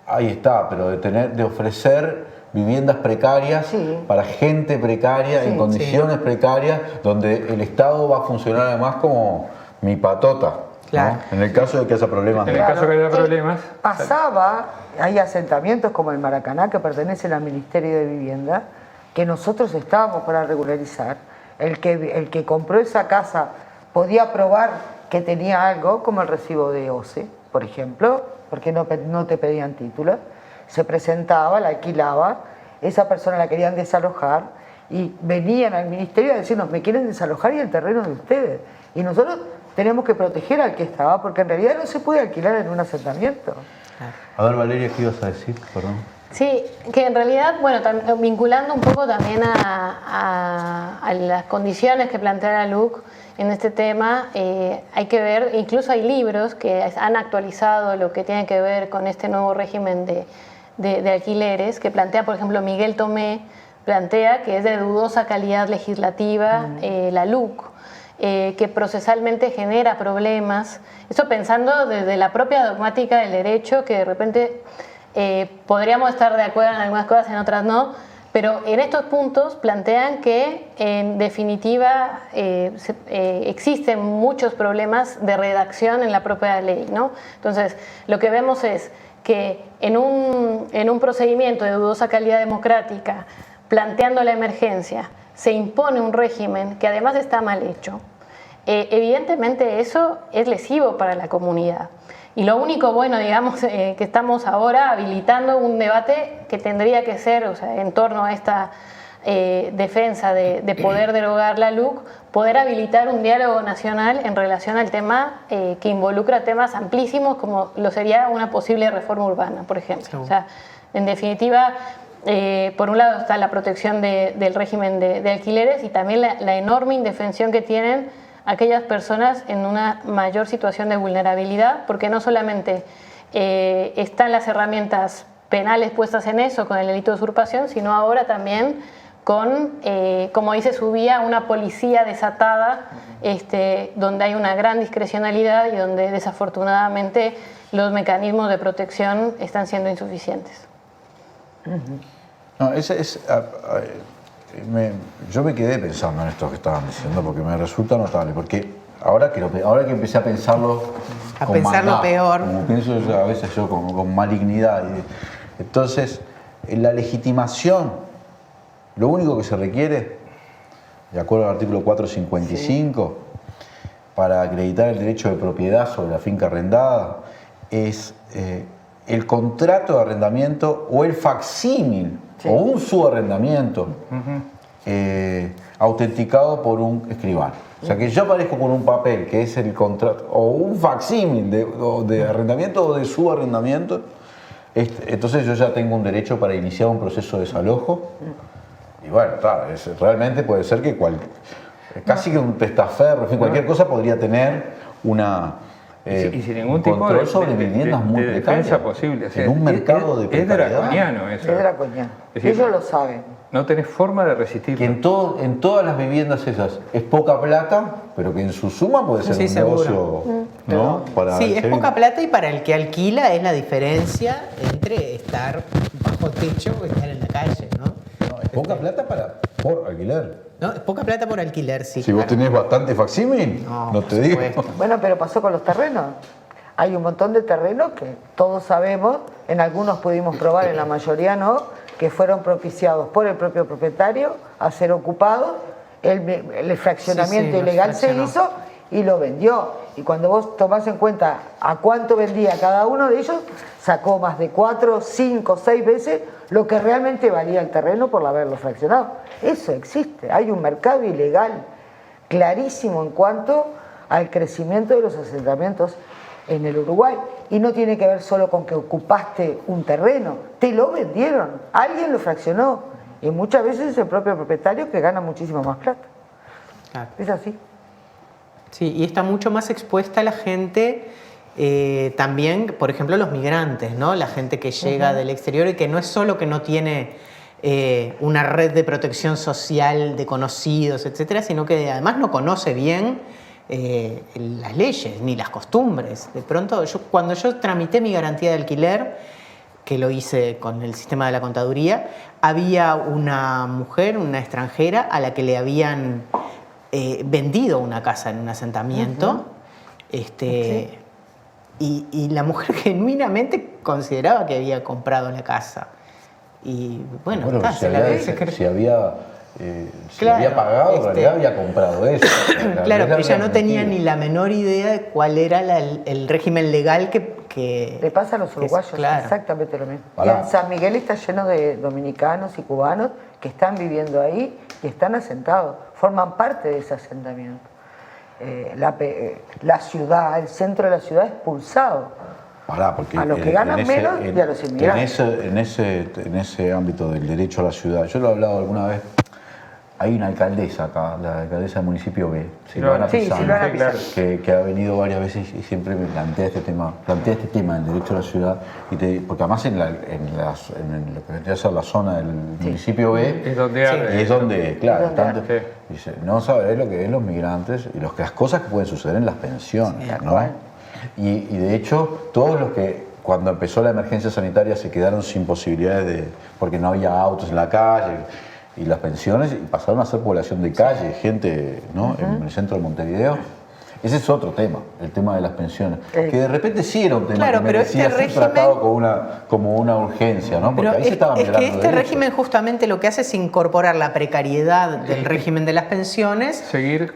Ahí está, pero de ofrecer viviendas precarias para gente precaria, en condiciones precarias, donde el Estado va a funcionar además como mi patota.
Claro.
¿No? En el caso de que haya problemas.
En el caso de que haya problemas.
Pasaba, hay asentamientos como el Maracaná que pertenecen al Ministerio de Vivienda, que nosotros estábamos para regularizar. El que compró esa casa podía probar que tenía algo, como el recibo de OCE, por ejemplo, porque no te pedían título. Se presentaba, la alquilaba, esa persona la querían desalojar y venían al ministerio a decirnos, me quieren desalojar y el terreno de ustedes. Y nosotros tenemos que proteger al que estaba, porque en realidad no se puede alquilar en un asentamiento.
A ver, Valeria, ¿qué ibas a decir? Perdón.
Sí, que en realidad, bueno, vinculando un poco también a las condiciones que plantea la LUC en este tema, hay que ver, incluso hay libros que han actualizado lo que tiene que ver con este nuevo régimen de alquileres, que plantea, por ejemplo, Miguel Tomé, plantea que es de dudosa calidad legislativa la LUC, que procesalmente genera problemas. Eso pensando desde la propia dogmática del derecho, que de repente podríamos estar de acuerdo en algunas cosas, en otras no, pero en estos puntos plantean que en definitiva existen muchos problemas de redacción en la propia ley, ¿no? Entonces, lo que vemos es que en un procedimiento de dudosa calidad democrática, planteando la emergencia, se impone un régimen que además está mal hecho. Evidentemente eso es lesivo para la comunidad. Y lo único bueno, digamos, que estamos ahora habilitando un debate que tendría que ser, o sea, en torno a esta defensa de poder derogar la LUC, poder habilitar un diálogo nacional en relación al tema que involucra temas amplísimos como lo sería una posible reforma urbana, por ejemplo. O sea, en definitiva, por un lado está la protección del régimen de alquileres y también la enorme indefensión que tienen aquellas personas en una mayor situación de vulnerabilidad, porque no solamente están las herramientas penales puestas en eso con el delito de usurpación, sino ahora también con, como dice Subía, una policía desatada, donde hay una gran discrecionalidad y donde desafortunadamente los mecanismos de protección están siendo insuficientes.
No, yo me quedé pensando en esto que estaban diciendo porque me resulta notable, porque ahora que empecé a pensarlo con maldad,
peor,
como pienso yo, a veces yo con malignidad, entonces la legitimación, lo único que se requiere, de acuerdo al artículo 455, para acreditar el derecho de propiedad sobre la finca arrendada, es el contrato de arrendamiento o el facsímil o un subarrendamiento autenticado por un escribano. O sea, que yo aparezco con un papel que es el contrato o un facsímil de arrendamiento o de subarrendamiento, entonces yo ya tengo un derecho para iniciar un proceso de desalojo. Y bueno, claro, realmente puede ser que casi que un testaferro, en fin, cualquier cosa podría tener una...
y sin ningún tipo
control
de
sobre viviendas muy
defensa posible. O sea,
en un mercado de precariedad.
Es draconiano eso.
Es draconiano.
Es decir,
ellos lo saben.
No tenés forma de resistir.
Que en todas las viviendas esas es poca plata, pero que en su suma puede ser un negocio, ¿no?
Es poca plata y para el que alquila es la diferencia entre estar bajo techo o estar en la calle, ¿no?
No, es poca plata por alquiler.
No, es poca plata por alquiler, sí.
Si vos tenés bastante facsímil, no te digo.
Bueno, pero pasó con los terrenos. Hay un montón de terrenos que todos sabemos, en algunos pudimos probar, en la mayoría no, que fueron propiciados por el propio propietario a ser ocupados, el fraccionamiento ilegal se hizo y lo vendió. Y cuando vos tomás en cuenta a cuánto vendía cada uno de ellos, sacó más de 4, 5, 6 veces lo que realmente valía el terreno por haberlo fraccionado. Eso existe, hay un mercado ilegal clarísimo en cuanto al crecimiento de los asentamientos en el Uruguay. Y no tiene que ver solo con que ocupaste un terreno, te lo vendieron, alguien lo fraccionó. Y muchas veces es el propio propietario que gana muchísimo más plata.
Claro.
Es así.
Sí, y está mucho más expuesta la gente, también, por ejemplo, los migrantes, ¿no? La gente que llega del exterior y que no es solo que no tiene una red de protección social de conocidos, etcétera, sino que además no conoce bien las leyes ni las costumbres. De pronto, cuando yo tramité mi garantía de alquiler, que lo hice con el sistema de la contaduría, había una mujer, una extranjera, a la que le habían vendido una casa en un asentamiento. Y la mujer genuinamente consideraba que había comprado la casa. Y bueno, está,
si había pagado, en realidad había comprado eso.
Claro, pero ella no tenía ni la menor idea de cuál era el régimen legal que
le pasa a los uruguayos,
claro.
Exactamente lo mismo. Y en San Miguel está lleno de dominicanos y cubanos que están viviendo ahí y están asentados, forman parte de ese asentamiento. La ciudad, el centro de la ciudad es expulsado.
Porque
a los que ganan menos y a los inmigrantes.
En ese ámbito del derecho a la ciudad, yo lo he hablado alguna vez, hay una alcaldesa acá, la alcaldesa del municipio B, Silvana Pisano, que ha venido varias veces y siempre me plantea este tema del derecho a la ciudad, porque además en lo que vendría a ser la zona del municipio B, es donde, claro, dice, no sabés lo que es los migrantes y las cosas que pueden suceder en las pensiones, ¿no? Y de hecho, todos los que cuando empezó la emergencia sanitaria se quedaron sin posibilidades porque no había autos en la calle y las pensiones, y pasaron a ser población de calle, gente, ¿no? En el centro de Montevideo. Ese es otro tema, el tema de las pensiones, que de repente sí era un tema que merecía ser tratado como una urgencia, ¿no? Porque ahí se estaban violando derechos.
Este régimen justamente lo que hace es incorporar la precariedad del régimen de las pensiones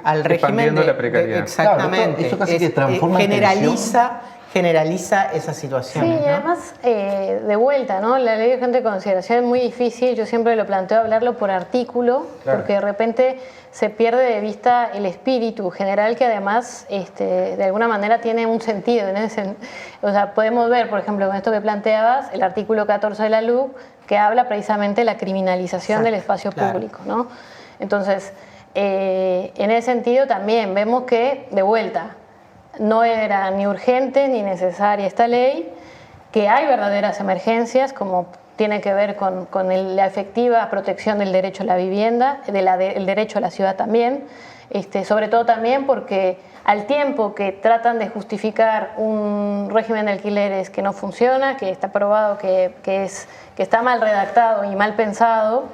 al régimen de la precariedad. Exactamente.
Claro, eso casi que transforma
generaliza esa situación.
Sí, y además, de vuelta, ¿no? La ley de urgente consideración es muy difícil, yo siempre lo planteo hablarlo por artículo, porque de repente se pierde de vista el espíritu general que además de alguna manera tiene un sentido. O sea, podemos ver, por ejemplo, con esto que planteabas, el artículo 14 de la LUC, que habla precisamente de la criminalización del espacio público, ¿no? Entonces, en ese sentido también vemos que, de vuelta, no era ni urgente ni necesaria esta ley, que hay verdaderas emergencias, como tiene que ver con la efectiva protección del derecho a la vivienda, el derecho a la ciudad también, sobre todo también porque al tiempo que tratan de justificar un régimen de alquileres que no funciona, que está probado que está mal redactado y mal pensado,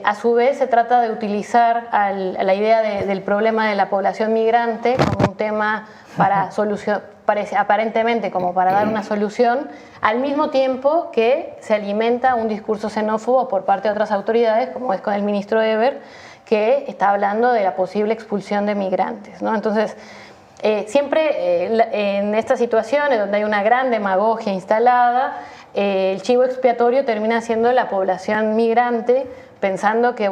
a su vez se trata de utilizar la idea del problema de la población migrante como un tema para solucionar, aparentemente como para dar una solución, al mismo tiempo que se alimenta un discurso xenófobo por parte de otras autoridades, como es con el ministro Eber, que está hablando de la posible expulsión de migrantes, ¿no? Entonces, siempre en estas situaciones donde hay una gran demagogia instalada, el chivo expiatorio termina siendo la población migrante, pensando que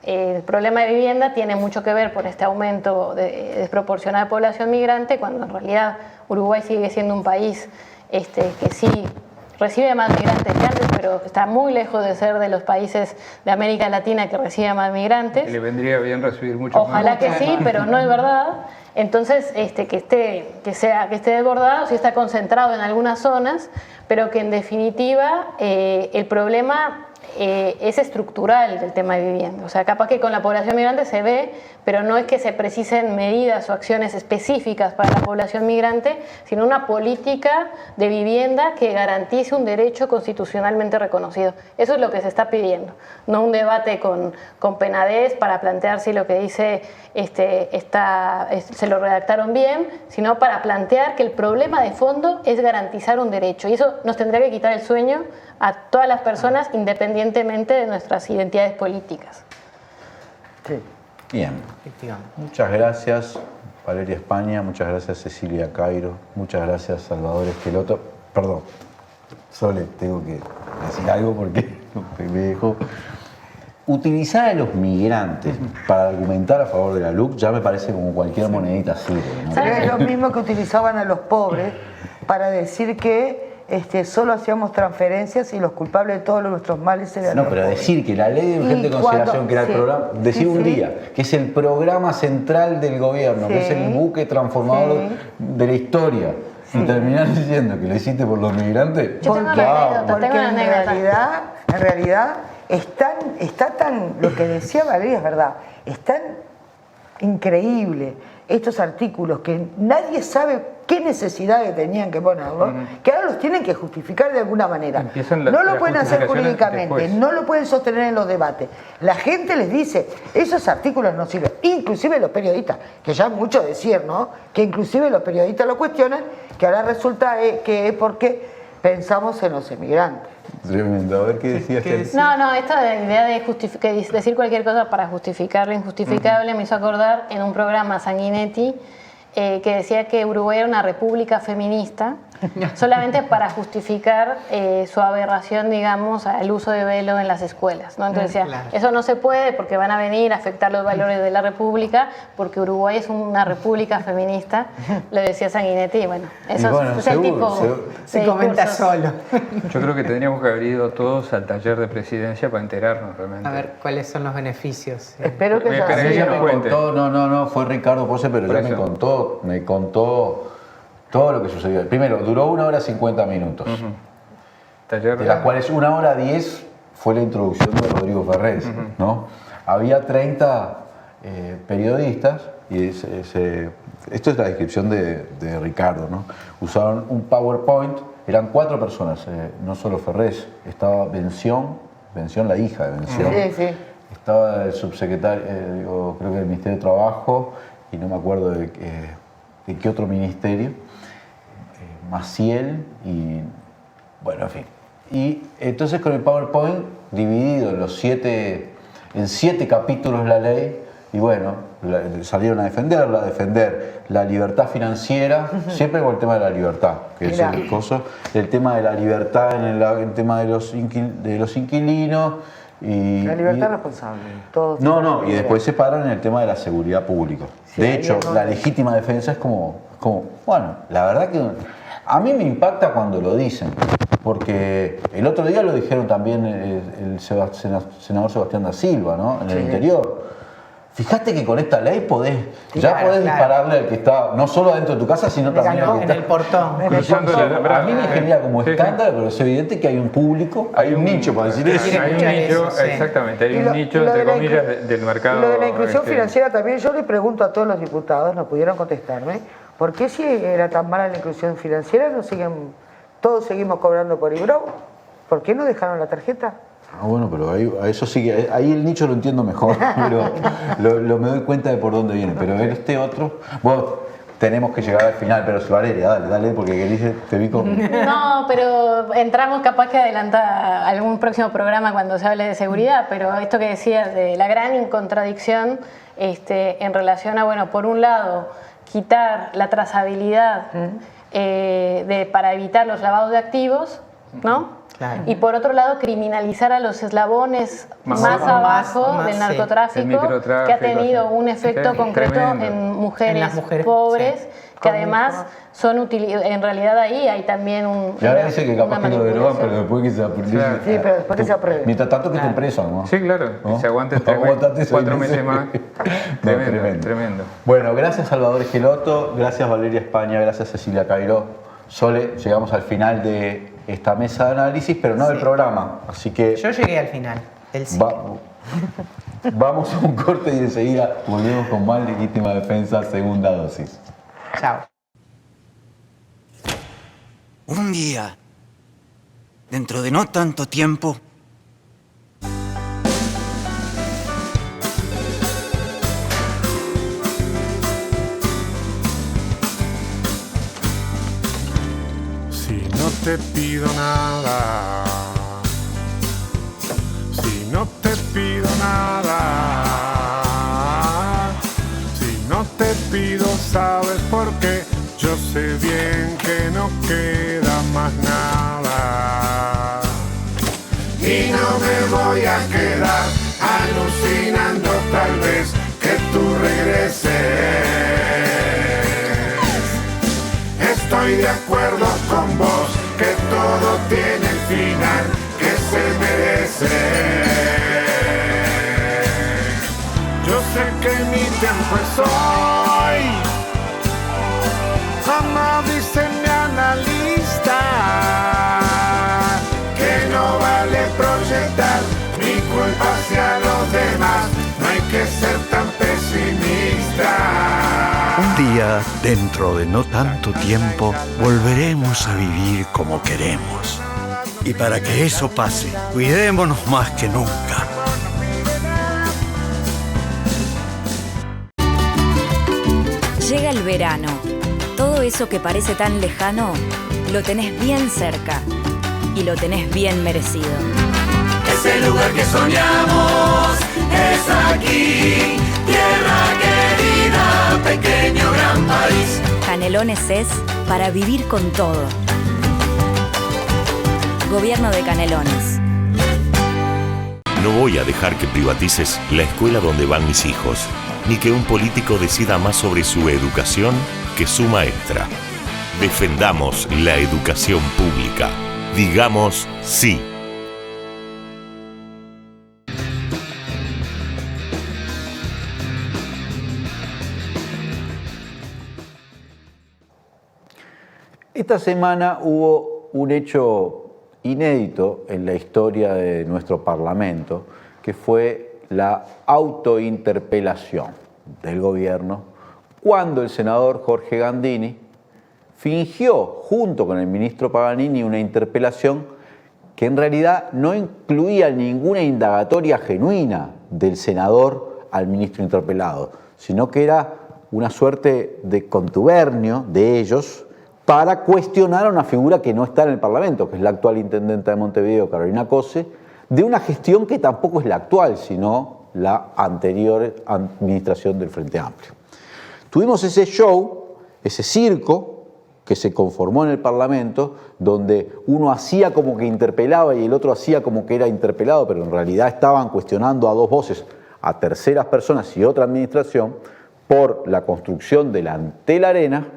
el problema de vivienda tiene mucho que ver por este aumento desproporcionado de población migrante, cuando en realidad Uruguay sigue siendo un país que sí recibe más migrantes que antes, pero está muy lejos de ser de los países de América Latina que recibe más migrantes.
Y le vendría bien recibir muchos más.
Ojalá que sí, pero no es verdad. Entonces, que esté desbordado, sí está concentrado en algunas zonas, pero que en definitiva el problema es estructural del tema de vivienda. O sea, capaz que con la población migrante se ve, pero no es que se precisen medidas o acciones específicas para la población migrante, sino una política de vivienda que garantice un derecho constitucionalmente reconocido. Eso es lo que se está pidiendo, no un debate con Penades para plantear si lo que dice se lo redactaron bien, sino para plantear que el problema de fondo es garantizar un derecho. Y eso nos tendría que quitar el sueño a todas las personas, independientemente de nuestras identidades políticas.
Sí.
Bien. Muchas gracias, Valeria España. Muchas gracias, Cecilia Cairo. Muchas gracias, Salvador Esqueloto. Perdón, Sole, tengo que decir algo porque me dejó. Utilizar a los migrantes para argumentar a favor de la LUC ya me parece como cualquier monedita sirve, ¿no?
Pero es lo mismo que utilizaban a los pobres para decir que solo hacíamos transferencias y los culpables de todos nuestros males eran los pobres.
Decir que la ley de urgente consideración, que era el programa, un día, que es el programa central del gobierno, que es el buque transformador de la historia, y terminar diciendo que lo hiciste por los migrantes.
Yo tengo una anécdota.
En realidad está tan, lo que decía Valeria es verdad, están increíble. Estos artículos que nadie sabe qué necesidades tenían que ponerlos, que ahora los tienen que justificar de alguna manera. No lo pueden hacer jurídicamente, no lo pueden sostener en los debates. La gente les dice, esos artículos no sirven. Inclusive los periodistas, que ya mucho decir, ¿no? Que inclusive los periodistas lo cuestionan, que ahora resulta que es porque pensamos en los emigrantes.
Tremendo. A ver, ¿qué decías?
No, esta idea de decir cualquier cosa para justificar lo injustificable me hizo acordar en un programa Sanguinetti que decía que Uruguay era una república feminista solamente para justificar su aberración, digamos, al uso de velo en las escuelas, ¿no? Entonces decía, eso no se puede porque van a venir a afectar los valores de la república, porque Uruguay es una república feminista, lo decía Sanguinetti, y bueno, eso es el tipo
se comenta solo.
Yo creo que tendríamos que haber ido todos al taller de presidencia para enterarnos realmente.
A ver cuáles son los beneficios.
Espero que
ella me contó, no, fue Ricardo Pose, pero ya me contó todo lo que sucedió. Primero, duró 1 hora 50 minutos, de las cuales 1 hora 10 fue la introducción de Rodrigo Ferrés, ¿no? Había 30 periodistas, y esto es la descripción de Ricardo, ¿no? Usaron un PowerPoint, eran 4 personas, no solo Ferrés, estaba Bención, la hija de Bención, estaba el subsecretario, creo que del Ministerio de Trabajo, y no me acuerdo de qué otro ministerio, Maciel, y bueno, en fin. Y entonces con el PowerPoint dividido en 7 capítulos la ley, y bueno, salieron a defender la libertad financiera, siempre con el tema de la libertad, que es el tema de la libertad en el tema de los inquilinos. Y,
la libertad responsable.
Y después se paran en el tema de la seguridad pública. De hecho, la legítima defensa es como, bueno, la verdad que a mí me impacta cuando lo dicen, porque el otro día lo dijeron también el senador Sebastián da Silva, ¿no? En el interior. Fíjate que con esta ley podés dispararle al que está, no solo adentro de tu casa, sino también al que está
en el portón.
A mí me genera como escándalo, pero es evidente que hay un público, hay un nicho para decir eso.
Hay un nicho, exactamente, hay un nicho, entre comillas, del mercado.
Lo de la inclusión financiera también, yo le pregunto a todos los diputados, no pudieron contestarme, ¿por qué si era tan mala la inclusión financiera todos seguimos cobrando por Ibro? ¿Por qué no dejaron la tarjeta?
Bueno, pero eso sí, ahí el nicho lo entiendo mejor, pero me doy cuenta de por dónde viene. Pero este otro, tenemos que llegar al final, pero Valeria, dale, porque te vi con...
No, pero entramos capaz que adelanta algún próximo programa cuando se hable de seguridad, pero esto que decías de la gran incontradicción en relación a, por un lado, quitar la trazabilidad para evitar los lavados de activos, ¿no? Claro. Y por otro lado, criminalizar a los eslabones más abajo del narcotráfico, que ha tenido un efecto concreto en mujeres pobres, que además son en realidad ahí hay también un...
Y ahora dice que capaz que lo derogan, pero después que se apruebe.
Sí, pero después que se apruebe.
Mientras tanto que estén presos, ¿no?
Sí, claro, ¿no? Se aguanten 4 meses más. Tremendo.
Bueno, gracias Salvador Esqueloto, gracias Valeria España, gracias Cecilia Cairó. Sole, llegamos al final de esta mesa de análisis, pero no del programa, así que...
Yo llegué al final del
vamos a un corte y enseguida volvemos con más Legítima Defensa, segunda dosis.
Chao.
Un día, dentro de no tanto tiempo,
te pido nada, si no te pido nada, si no te pido, ¿sabes por qué? Yo sé bien que no queda más nada. Y no me voy a quedar alucinando tal vez que tú regreses. Estoy de acuerdo con vos que todo tiene el final que se merece. Yo sé que mi tiempo es hoy, como dice mi analista, que no vale proyectar mi culpa hacia los demás, no hay que ser tan pesimista.
Un día, dentro de no tanto tiempo, volveremos a vivir como queremos. Y para que eso pase, cuidémonos más que nunca.
Llega el verano. Todo eso que parece tan lejano, lo tenés bien cerca. Y lo tenés bien merecido.
Ese lugar que soñamos es aquí. Tierra querida, pequeño gran país.
Canelones es para vivir con todo. Gobierno de Canelones.
No voy a dejar que privatices la escuela donde van mis hijos, ni que un político decida más sobre su educación que su maestra. Defendamos la educación pública. Digamos sí.
Esta semana hubo un hecho inédito en la historia de nuestro Parlamento, que fue la autointerpelación del gobierno, cuando el senador Jorge Gandini fingió, junto con el ministro Paganini, una interpelación que en realidad no incluía ninguna indagatoria genuina del senador al ministro interpelado, sino que era una suerte de contubernio de ellos para cuestionar a una figura que no está en el Parlamento, que es la actual intendenta de Montevideo, Carolina Cose, de una gestión que tampoco es la actual, sino la anterior administración del Frente Amplio. Tuvimos ese show, ese circo, que se conformó en el Parlamento, donde uno hacía como que interpelaba y el otro hacía como que era interpelado, pero en realidad estaban cuestionando a dos voces, a terceras personas y otra administración, por la construcción de la Antel Arena,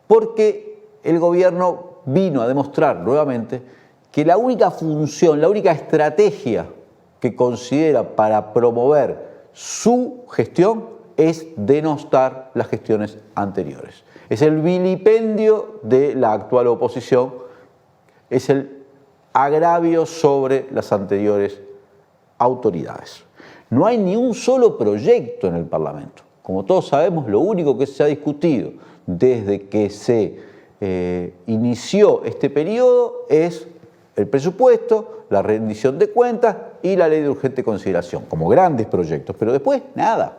porque el gobierno vino a demostrar nuevamente que la única función, la única estrategia que considera para promover su gestión es denostar las gestiones anteriores. Es el vilipendio de la actual oposición, es el agravio sobre las anteriores autoridades. No hay ni un solo proyecto en el Parlamento. Como todos sabemos, lo único que se ha discutido desde que se inició este periodo es el presupuesto, la rendición de cuentas y la ley de urgente consideración, como grandes proyectos, pero después nada.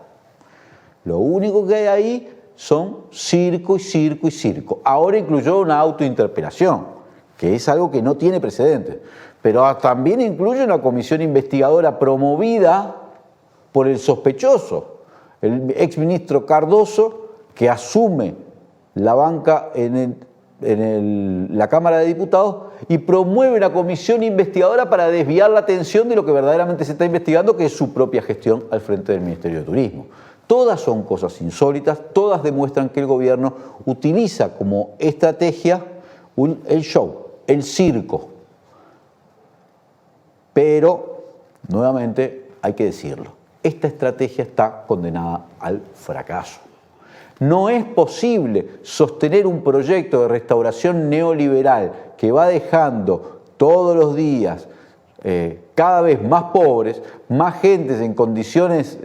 Lo único que hay ahí son circo y circo y circo. Ahora incluyó una autointerpelación, que es algo que no tiene precedentes, pero también incluye una comisión investigadora promovida por el sospechoso, el exministro Cardoso, que asume la banca en la Cámara de Diputados y promueve una comisión investigadora para desviar la atención de lo que verdaderamente se está investigando, que es su propia gestión al frente del Ministerio de Turismo. Todas son cosas insólitas, todas demuestran que el gobierno utiliza como estrategia el show, el circo. Pero, nuevamente, hay que decirlo, esta estrategia está condenada al fracaso. No es posible sostener un proyecto de restauración neoliberal que va dejando todos los días cada vez más pobres, más gentes en condiciones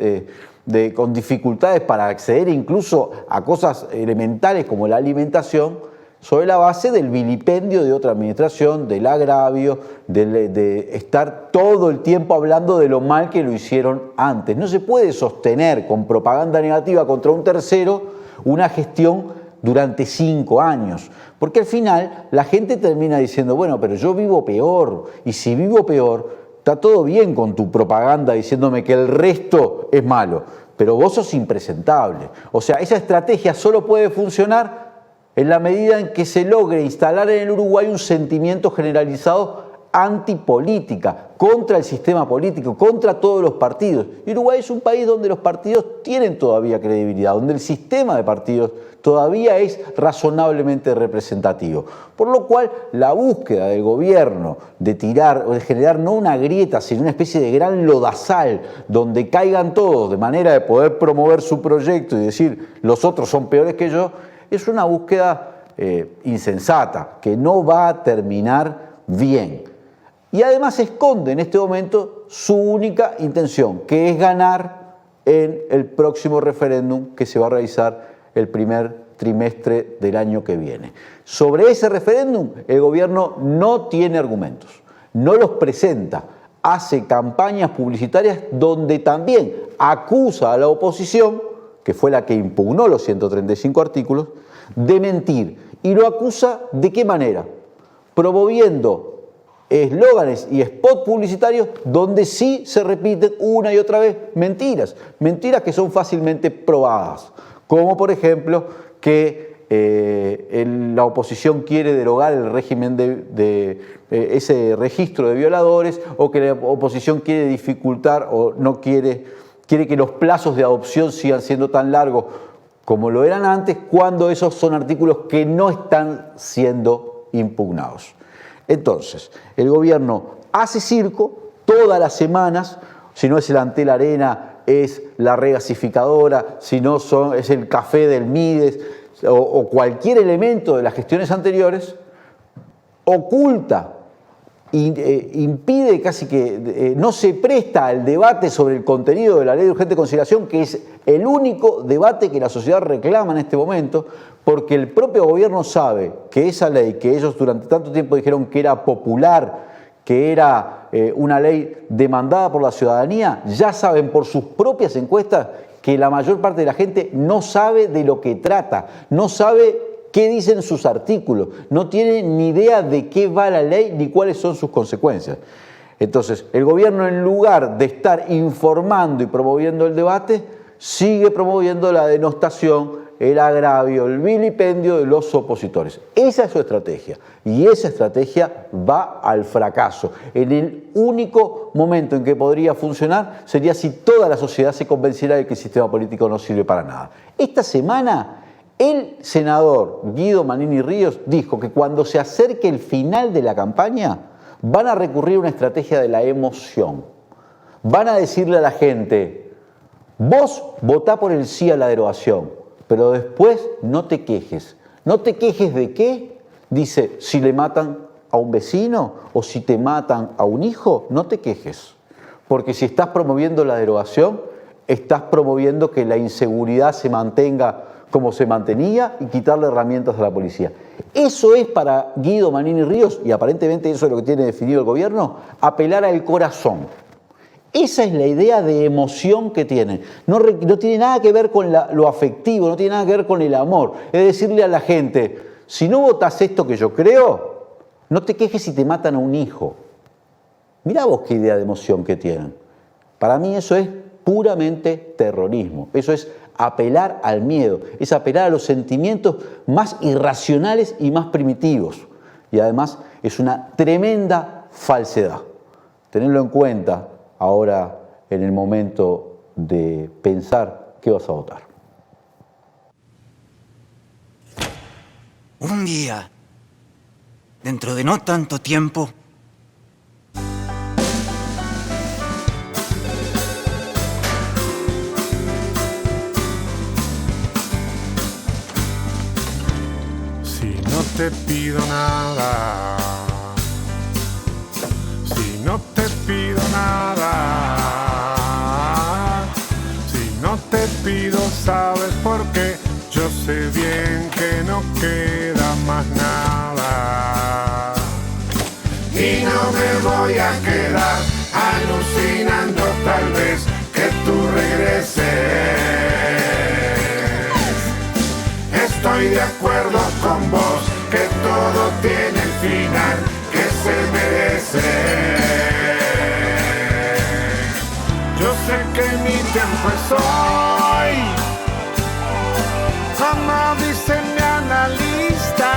con dificultades para acceder incluso a cosas elementales como la alimentación, sobre la base del vilipendio de otra administración, del agravio, de estar todo el tiempo hablando de lo mal que lo hicieron antes. No se puede sostener con propaganda negativa contra un tercero una gestión durante 5 años, porque al final la gente termina diciendo, bueno, pero yo vivo peor, y si vivo peor, está todo bien con tu propaganda diciéndome que el resto es malo, pero vos sos impresentable. O sea, esa estrategia solo puede funcionar en la medida en que se logre instalar en el Uruguay un sentimiento generalizado antipolítica, contra el sistema político, contra todos los partidos. Y Uruguay es un país donde los partidos tienen todavía credibilidad, donde el sistema de partidos todavía es razonablemente representativo. Por lo cual, la búsqueda del gobierno de generar no una grieta, sino una especie de gran lodazal, donde caigan todos de manera de poder promover su proyecto y decir los otros son peores que yo, es una búsqueda insensata, que no va a terminar bien. Y además esconde en este momento su única intención, que es ganar en el próximo referéndum que se va a realizar el primer trimestre del año que viene. Sobre ese referéndum, el gobierno no tiene argumentos, no los presenta, hace campañas publicitarias donde también acusa a la oposición, que fue la que impugnó los 135 artículos, de mentir. ¿Y lo acusa de qué manera? Promoviendo eslóganes y spots publicitarios donde sí se repiten una y otra vez mentiras que son fácilmente probadas, como por ejemplo que la oposición quiere derogar el régimen de ese registro de violadores, o que la oposición quiere dificultar o no quiere que los plazos de adopción sigan siendo tan largos como lo eran antes, cuando esos son artículos que no están siendo impugnados. Entonces, el gobierno hace circo todas las semanas, si no es el Antel Arena, es la regasificadora, si no es el café del Mides o cualquier elemento de las gestiones anteriores, oculta, impide casi que no se presta al debate sobre el contenido de la ley de urgente consideración, que es el único debate que la sociedad reclama en este momento, porque el propio gobierno sabe que esa ley, que ellos durante tanto tiempo dijeron que era popular, que era una ley demandada por la ciudadanía, ya saben por sus propias encuestas que la mayor parte de la gente no sabe de lo que trata, no sabe qué dicen sus artículos, no tiene ni idea de qué va la ley ni cuáles son sus consecuencias. Entonces, el gobierno, en lugar de estar informando y promoviendo el debate, sigue promoviendo la denostación, el agravio, el vilipendio de los opositores. Esa es su estrategia, y esa estrategia va al fracaso. En el único momento en que podría funcionar sería si toda la sociedad se convenciera de que el sistema político no sirve para nada. Esta semana, el senador Guido Manini Ríos dijo que cuando se acerque el final de la campaña van a recurrir a una estrategia de la emoción. Van a decirle a la gente: vos votá por el sí a la derogación, pero después no te quejes. ¿No te quejes de qué? Dice, si le matan a un vecino o si te matan a un hijo, no te quejes. Porque si estás promoviendo la derogación, estás promoviendo que la inseguridad se mantenga como se mantenía y quitarle herramientas a la policía. Eso es para Guido Manini Ríos, y aparentemente eso es lo que tiene definido el gobierno, apelar al corazón. Esa es la idea de emoción que tienen. No tiene nada que ver con lo afectivo, no tiene nada que ver con el amor. Es decirle a la gente, si no votás esto que yo creo, no te quejes si te matan a un hijo. Mirá vos qué idea de emoción que tienen. Para mí eso es puramente terrorismo. Eso es apelar al miedo, es apelar a los sentimientos más irracionales y más primitivos. Y además es una tremenda falsedad. Tenedlo en cuenta ahora en el momento de pensar qué vas a votar.
Un día, dentro de no tanto tiempo,
no te pido nada, si no te pido nada, si no te pido, ¿sabes por qué? Yo sé bien que no queda más nada. Y no me voy a quedar alucinando tal vez que tú regreses. Estoy de acuerdo con vos que todo tiene el final que se merece. Yo sé que mi tiempo es hoy, como dice mi analista,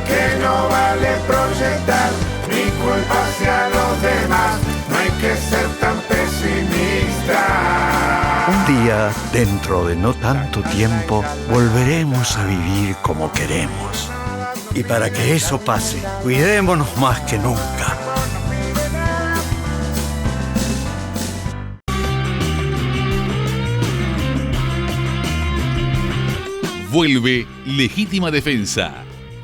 que no vale proyectar mi culpa hacia los demás, no hay que ser tan pesimista.
Un día, dentro de no tanto tiempo, volveremos a vivir como queremos. Y para que eso pase, cuidémonos más que nunca.
Vuelve Legítima Defensa.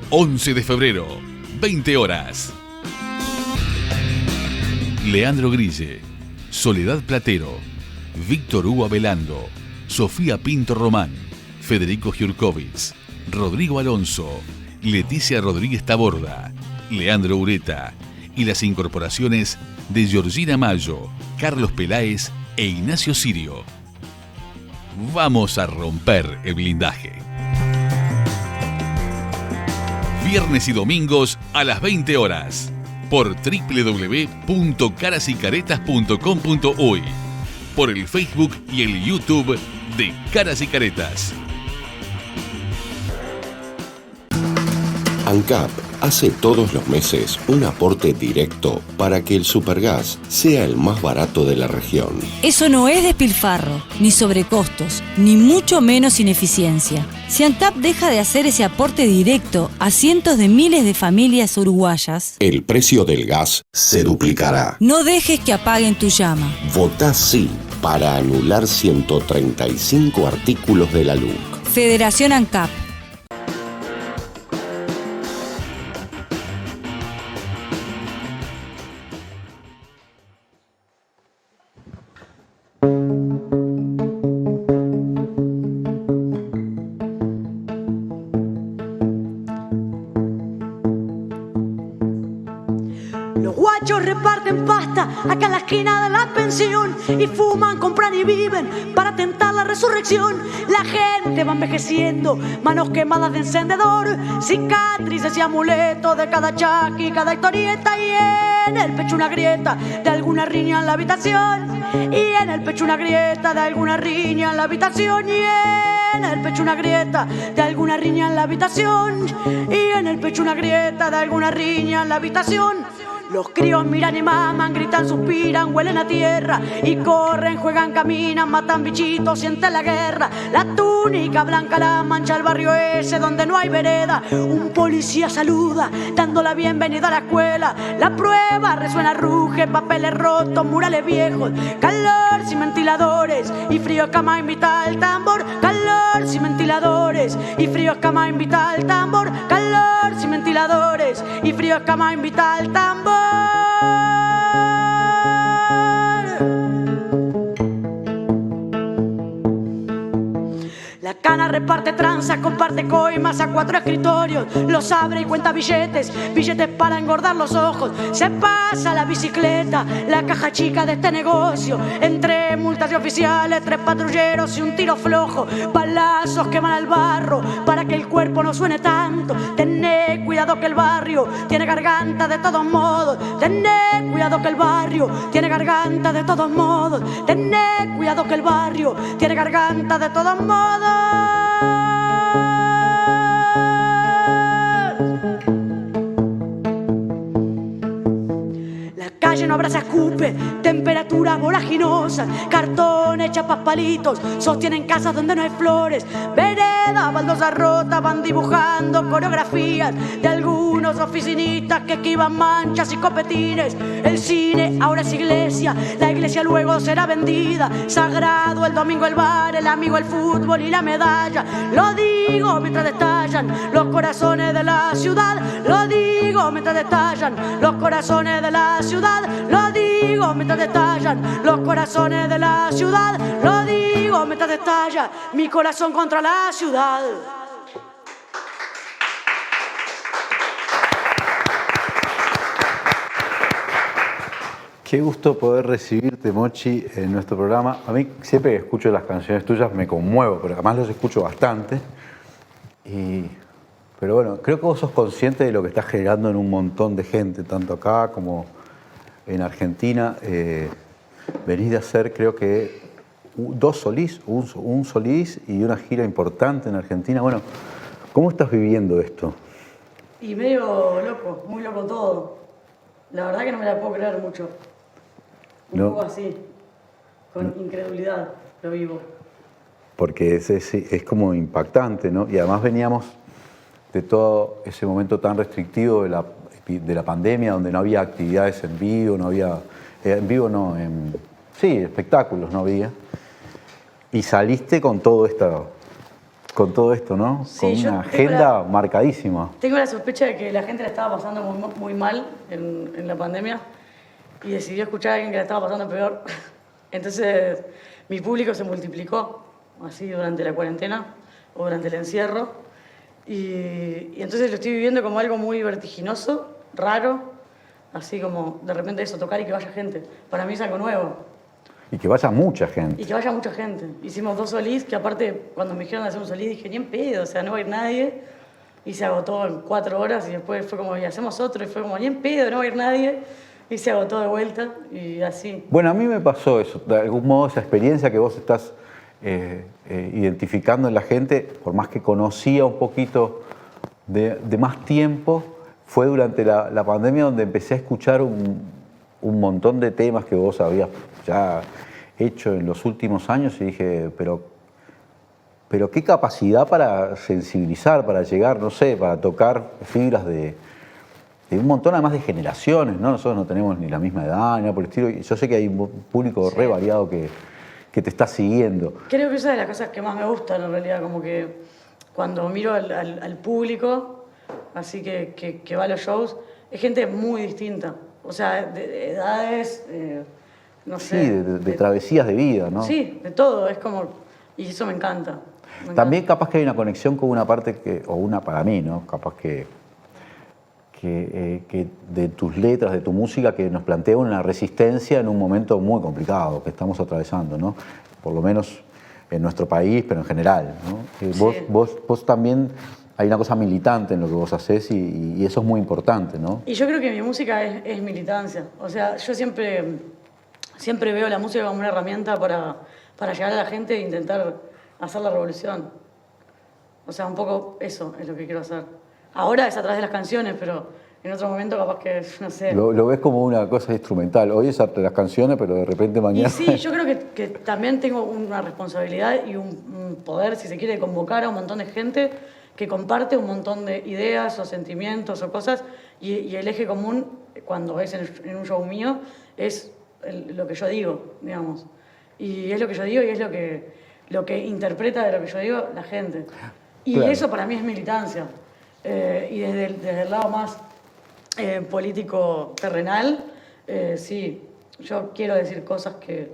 11 de febrero, 20 horas. Leandro Grille, Soledad Platero, Víctor Hugo Avelando, Sofía Pinto Román, Federico Jurkovich, Rodrigo Alonso, Leticia Rodríguez Taborda, Leandro Ureta y las incorporaciones de Georgina Mayo, Carlos Peláez e Ignacio Sirio. Vamos a romper el blindaje. Viernes y domingos a las 20 horas por www.carasycaretas.com.uy, por el Facebook y el YouTube de Caras y Caretas.
ANCAP hace todos los meses un aporte directo para que el supergas sea el más barato de la región.
Eso no es despilfarro, ni sobrecostos, ni mucho menos ineficiencia. Si ANCAP deja de hacer ese aporte directo a cientos de miles de familias uruguayas,
el precio del gas se duplicará.
no dejes que apaguen tu llama.
Votá sí para anular 135 artículos de la LUC.
Federación ANCAP.
Los guachos reparten pasta acá en la esquina de la pensión y fuman, compran y viven para tentar la resurrección. La gente va envejeciendo, manos quemadas de encendedor, cicatrices y amuletos de cada chaki, cada historieta, y en el pecho una grieta de alguna riña en la habitación, y en el pecho una grieta de alguna riña en la habitación, y en el pecho una grieta de alguna riña en la habitación, y en el pecho una grieta de alguna riña en la habitación. Los críos miran y maman, gritan, suspiran, huelen a tierra y corren, juegan, caminan, matan bichitos, sienten la guerra. La túnica blanca la mancha el barrio ese donde no hay vereda. Un policía saluda, dando la bienvenida a la escuela. La prueba resuena, ruge, papeles rotos, murales viejos. Calor sin ventiladores y frío cama invita al tambor. Calor sin ventiladores y frío cama invita al tambor. Calor sin ventiladores y frío cama invita al tambor. La cana reparte tranzas, comparte coimas a 4 escritorios. Los abre y cuenta billetes, billetes para engordar los ojos. Se pasa la bicicleta, la caja chica de este negocio. Entre multas y oficiales, 3 patrulleros y un tiro flojo. Balazos que van al barro para que el cuerpo no suene tanto. Tené cuidado que el barrio tiene garganta de todos modos. Tené cuidado que el barrio tiene garganta de todos modos. Tené cuidado que el barrio tiene garganta de todos modos. La calle no abraza, escupe, temperaturas volaginosas, cartones, chapas, palitos, sostienen casas donde no hay flores, veredas, baldosas rotas, van dibujando coreografías de algunos oficinistas que esquivan manchas y copetines. El cine ahora es iglesia, la iglesia luego será vendida, sagrado el domingo el bar, el amigo el fútbol y la medalla. Lo digo mientras destallan los corazones de la ciudad, lo digo mientras destallan los corazones de la ciudad, lo digo mientras destallan los corazones de la ciudad, lo digo mientras destalla mi corazón contra la ciudad.
Qué gusto poder recibirte, Mochi, en nuestro programa. A mí siempre que escucho las canciones tuyas me conmuevo, pero además los escucho bastante. Pero bueno, creo que vos sos consciente de lo que estás generando en un montón de gente, tanto acá como en Argentina. Venís de hacer, creo que, 2 solís, un solís y una gira importante en Argentina. Bueno, ¿cómo estás viviendo esto?
Y medio loco, muy loco todo. La verdad que no me la puedo creer mucho. Un poco así, con incredulidad lo vivo.
Porque es como impactante, ¿no? Y además veníamos de todo ese momento tan restrictivo de la pandemia, donde no había actividades en vivo, no había... sí, espectáculos no había. Y saliste con todo esto, ¿no? Sí, con una agenda marcadísima.
Tengo la sospecha de que la gente la estaba pasando muy mal en la pandemia y decidió escuchar a alguien que la estaba pasando peor. Entonces
mi público se multiplicó así durante la cuarentena o durante el encierro. Y entonces lo estoy viviendo como algo muy vertiginoso, raro, así como de repente eso, tocar y que vaya gente. Para mí es algo nuevo.
Y que vaya mucha gente.
Y que vaya mucha gente. Hicimos 2 solís, que aparte cuando me dijeron de hacer un solís dije, ni en pedo, o sea, no va a ir nadie. Y se agotó en 4 horas y después fue como, y hacemos otro, y fue como, ni en pedo, no va a ir nadie. Y se agotó de vuelta y así.
Bueno, a mí me pasó eso, de algún modo esa experiencia que vos estás identificando en la gente, por más que conocía un poquito de más tiempo, fue durante la pandemia donde empecé a escuchar un montón de temas que vos habías ya hecho en los últimos años y dije, pero qué capacidad para sensibilizar, para llegar, no sé, para tocar fibras de un montón además de generaciones, ¿no? Nosotros no tenemos ni la misma edad, ni nada por el estilo, y yo sé que hay un público re variado que te está siguiendo.
Creo que esa es de las cosas que más me gustan en realidad, como que cuando miro al público, así que va a los shows, es gente muy distinta, o sea, de edades, no sé.
Sí, de travesías de vida, ¿no?
Sí, de todo, es como, y eso me encanta.
También capaz que hay una conexión con una parte o una para mí, ¿no? Capaz que de tus letras, de tu música, que nos plantea una resistencia en un momento muy complicado que estamos atravesando, ¿no? Por lo menos en nuestro país, pero en general, ¿no?
Sí.
Vos también hay una cosa militante en lo que vos hacés y eso es muy importante, ¿no?
Y yo creo que mi música es militancia. O sea, yo siempre veo la música como una herramienta para llegar a la gente e intentar hacer la revolución. O sea, un poco eso es lo que quiero hacer. Ahora es a través de las canciones, pero en otro momento capaz que, no sé.
Lo ves como una cosa instrumental. Hoy es arte de las canciones, pero de repente mañana...
Y sí, yo creo que también tengo una responsabilidad y un poder, si se quiere, de convocar a un montón de gente que comparte un montón de ideas o sentimientos o cosas y el eje común, cuando es en un show mío, es lo que yo digo, digamos. Y es lo que yo digo y es lo que interpreta de lo que yo digo la gente. Y
claro.
eso para mí es militancia. Y desde el lado más político terrenal, sí, yo quiero decir cosas que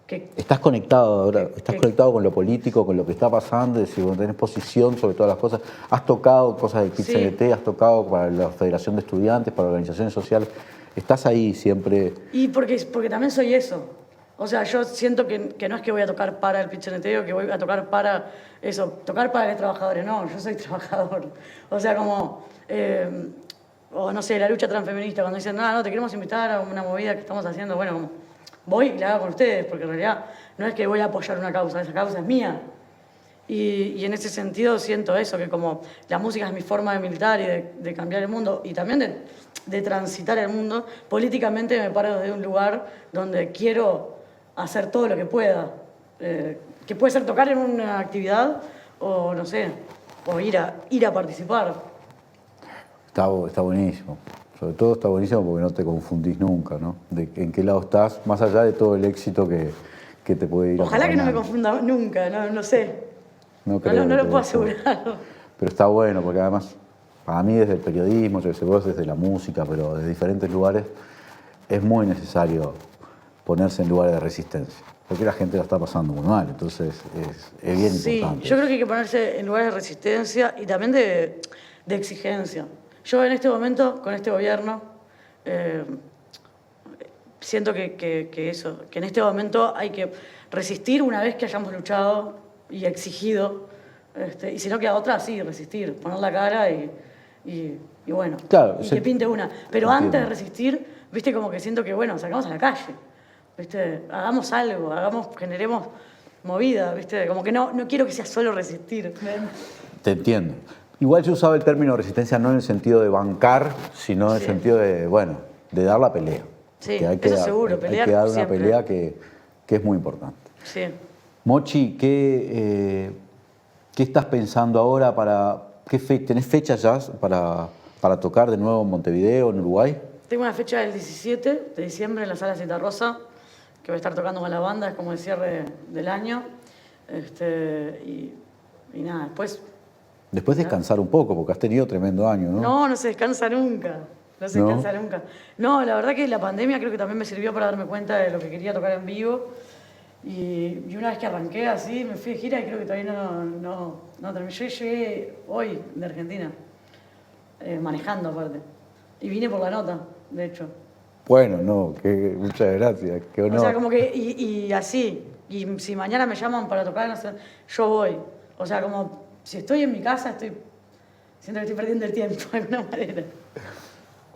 Estás conectado ahora, conectado con lo político, con lo que está pasando, es decir, tenés posición sobre todas las cosas. Has tocado cosas del PIT-CNT, has tocado para la Federación de Estudiantes, para organizaciones sociales. Estás ahí siempre.
Y porque también soy eso. O sea, yo siento que no es que voy a tocar para el PIT-CNT o que voy a tocar para eso, tocar para los trabajadores, no, yo soy trabajador. O sea, como, o no sé, la lucha transfeminista, cuando dicen, no, te queremos invitar a una movida que estamos haciendo, bueno, como, voy y la hago con ustedes, porque en realidad no es que voy a apoyar una causa, esa causa es mía. Y en ese sentido siento eso, que como la música es mi forma de militar y de cambiar el mundo, y también de transitar el mundo, políticamente me paro desde un lugar donde quiero hacer todo lo que pueda, que puede ser tocar en una actividad o no sé, o ir a participar.
Está buenísimo. Sobre todo está buenísimo porque no te confundís nunca, ¿no? De en qué lado estás, más allá de todo el éxito que te puede ir.
Ojalá que no me confunda nunca, no sé.
No creo.
No lo puedo asegurar.
Pero está bueno porque además, para mí desde el periodismo, yo sé vos desde la música, pero de diferentes lugares, es muy necesario ponerse en lugares de resistencia. Porque la gente la está pasando muy mal, entonces es bien importante.
Sí, yo creo que hay que ponerse en lugares de resistencia y también de exigencia. Yo en este momento, con este gobierno, siento que en este momento hay que resistir una vez que hayamos luchado y exigido, y si no queda otra, sí, resistir, poner la cara y bueno,
claro,
y que pinte una. Pero antes de resistir, viste, como que siento que, bueno, sacamos a la calle, viste, hagamos algo, generemos movida, viste, como que no quiero que sea solo resistir.
Te entiendo. Igual yo usaba el término resistencia no en el sentido de bancar, sino en el sentido de, bueno, de dar la pelea.
Sí,
que
eso seguro, pelear
hay que dar
siempre.
una pelea que es muy importante.
Sí.
Mochi, ¿qué estás pensando ahora ¿tenés fechas ya para tocar de nuevo en Montevideo, en Uruguay?
Tengo una fecha del 17 de diciembre en la Sala Citarrosa, que voy a estar tocando con la banda, es como el cierre del año. Y nada,
Después descansar un poco, porque has tenido tremendo año, ¿no?
No se descansa nunca. No se descansa nunca. No, la verdad que la pandemia creo que también me sirvió para darme cuenta de lo que quería tocar en vivo Y una vez que arranqué así, me fui de gira y creo que todavía no terminé. Yo llegué hoy de Argentina, manejando aparte. Y vine por la nota, de hecho.
Bueno, muchas gracias, qué honor.
O sea, como que, y así, y si mañana me llaman para tocar, no sé, yo voy. O sea, como si estoy en mi casa, siento que estoy perdiendo el tiempo de alguna manera.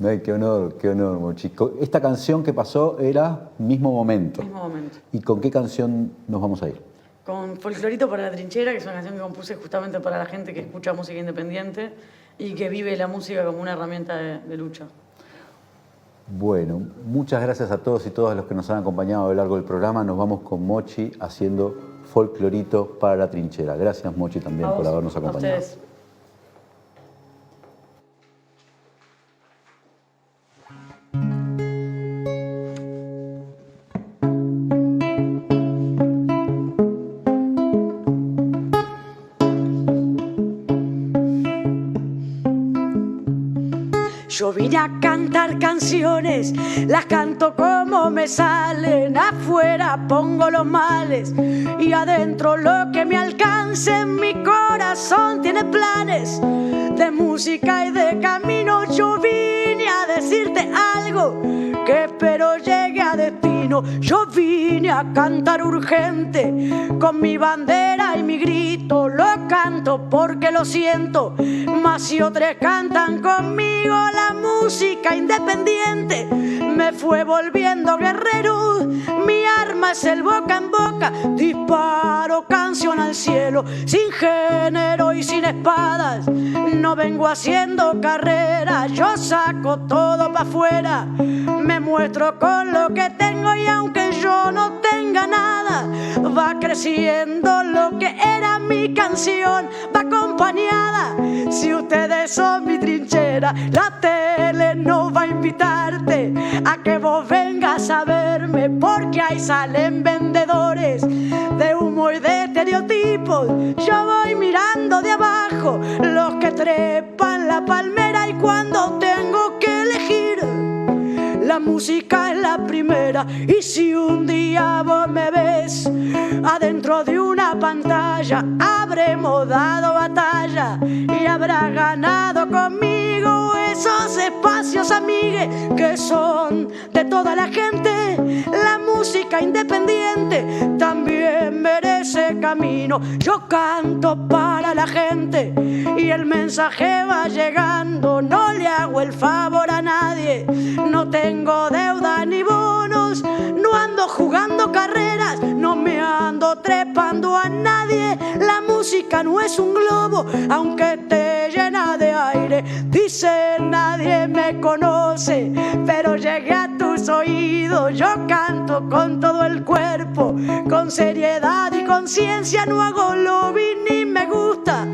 Ay, qué honor, Mochi. Esta canción que pasó era Mismo Momento.
Mismo Momento.
¿Y con qué canción nos vamos a ir?
Con Folclorito para la Trinchera, que es una canción que compuse justamente para la gente que escucha música independiente y que vive la música como una herramienta de lucha.
Bueno, muchas gracias a todos y todas los que nos han acompañado a lo largo del programa. Nos vamos con Mochi haciendo Folclorito para la Trinchera. Gracias, Mochi, también por habernos acompañado.
A ustedes.
Yo vine a cantar canciones, las canto como me salen. Afuera pongo los males y adentro lo que me alcance. Mi corazón tiene planes de música y de camino. Yo vine a decirte algo que espero llegue a destino. Yo vine a cantar urgente con mi bandera y mi grito. Lo canto porque lo siento, mas si otros cantan conmigo, la música independiente me fue volviendo guerrero. Mi arma es el boca en boca, disparo canción al cielo, sin género y sin espadas. No vengo haciendo carrera, yo saco todo pa' afuera. Me muestro con lo que tengo y aunque yo no tenga nada, va creciendo lo que era mi canción, va acompañada. Si ustedes son mi trinchera, la tele no va a invitarte a que vos vengas a verme, porque ahí salen vendedores de humo y de estereotipos. Yo voy mirando de abajo los que trepan la palmera y cuando tengo que elegir, la música es la primera. Y si un día vos me ves adentro de una pantalla, habremos dado batalla y habrá ganado conmigo esos espacios, amigues, que son de toda la gente. La música independiente también merece camino. Yo canto para la gente y el mensaje va llegando. No le hago el favor a nadie, no tengo deuda ni bonos, no ando jugando carreras, no me ando trepando a nadie. La música no es un globo, aunque esté llena de aire. Dicen nadie me conoce, pero llegué a tus oídos. Yo canto con todo el cuerpo, con seriedad y conciencia. No hago lobby ni me gusta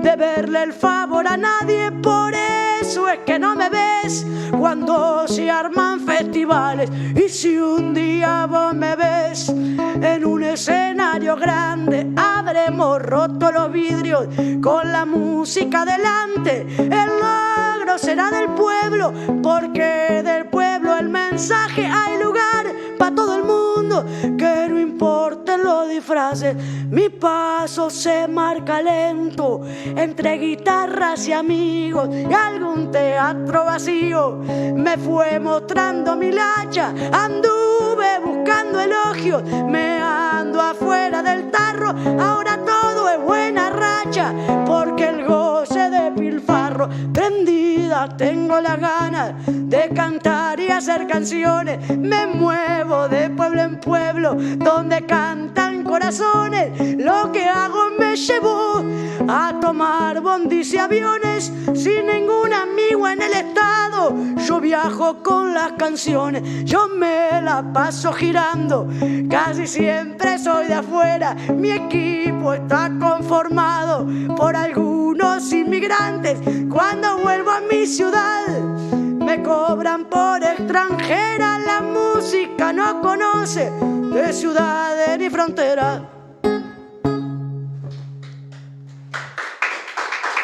deberle el favor a nadie. Por eso es que no me ves cuando se arman festivales. Y si un día vos me ves en un escenario grande, habremos roto los vidrios con la música delante. El logro será del pueblo, porque del pueblo el mensaje. Hay lugar para todo el mundo, que no importen los disfraces. Mi paso se marca lento entre guitarras y amigos y algún teatro vacío. Me fue mostrando mi lacha, anduve buscando elogios, me ando afuera del tarro. Ahora todo es buena racha, porque el goce de pilfarro. Prendida tengo las ganas de cantar y hacer canciones. Me muevo de pueblo en pueblo donde cantan corazones. Lo que hago me llevó a tomar bondis y aviones sin ningún amigo en el estado. Yo viajo con las canciones, yo me la paso girando. Casi siempre soy de afuera, mi equipo está conformado por algunos inmigrantes. Cuando vuelvo a mi ciudad me cobran por extranjera. La música no conoce de ciudades ni fronteras.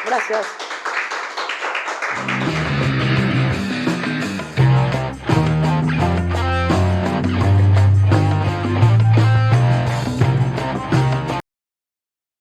Gracias.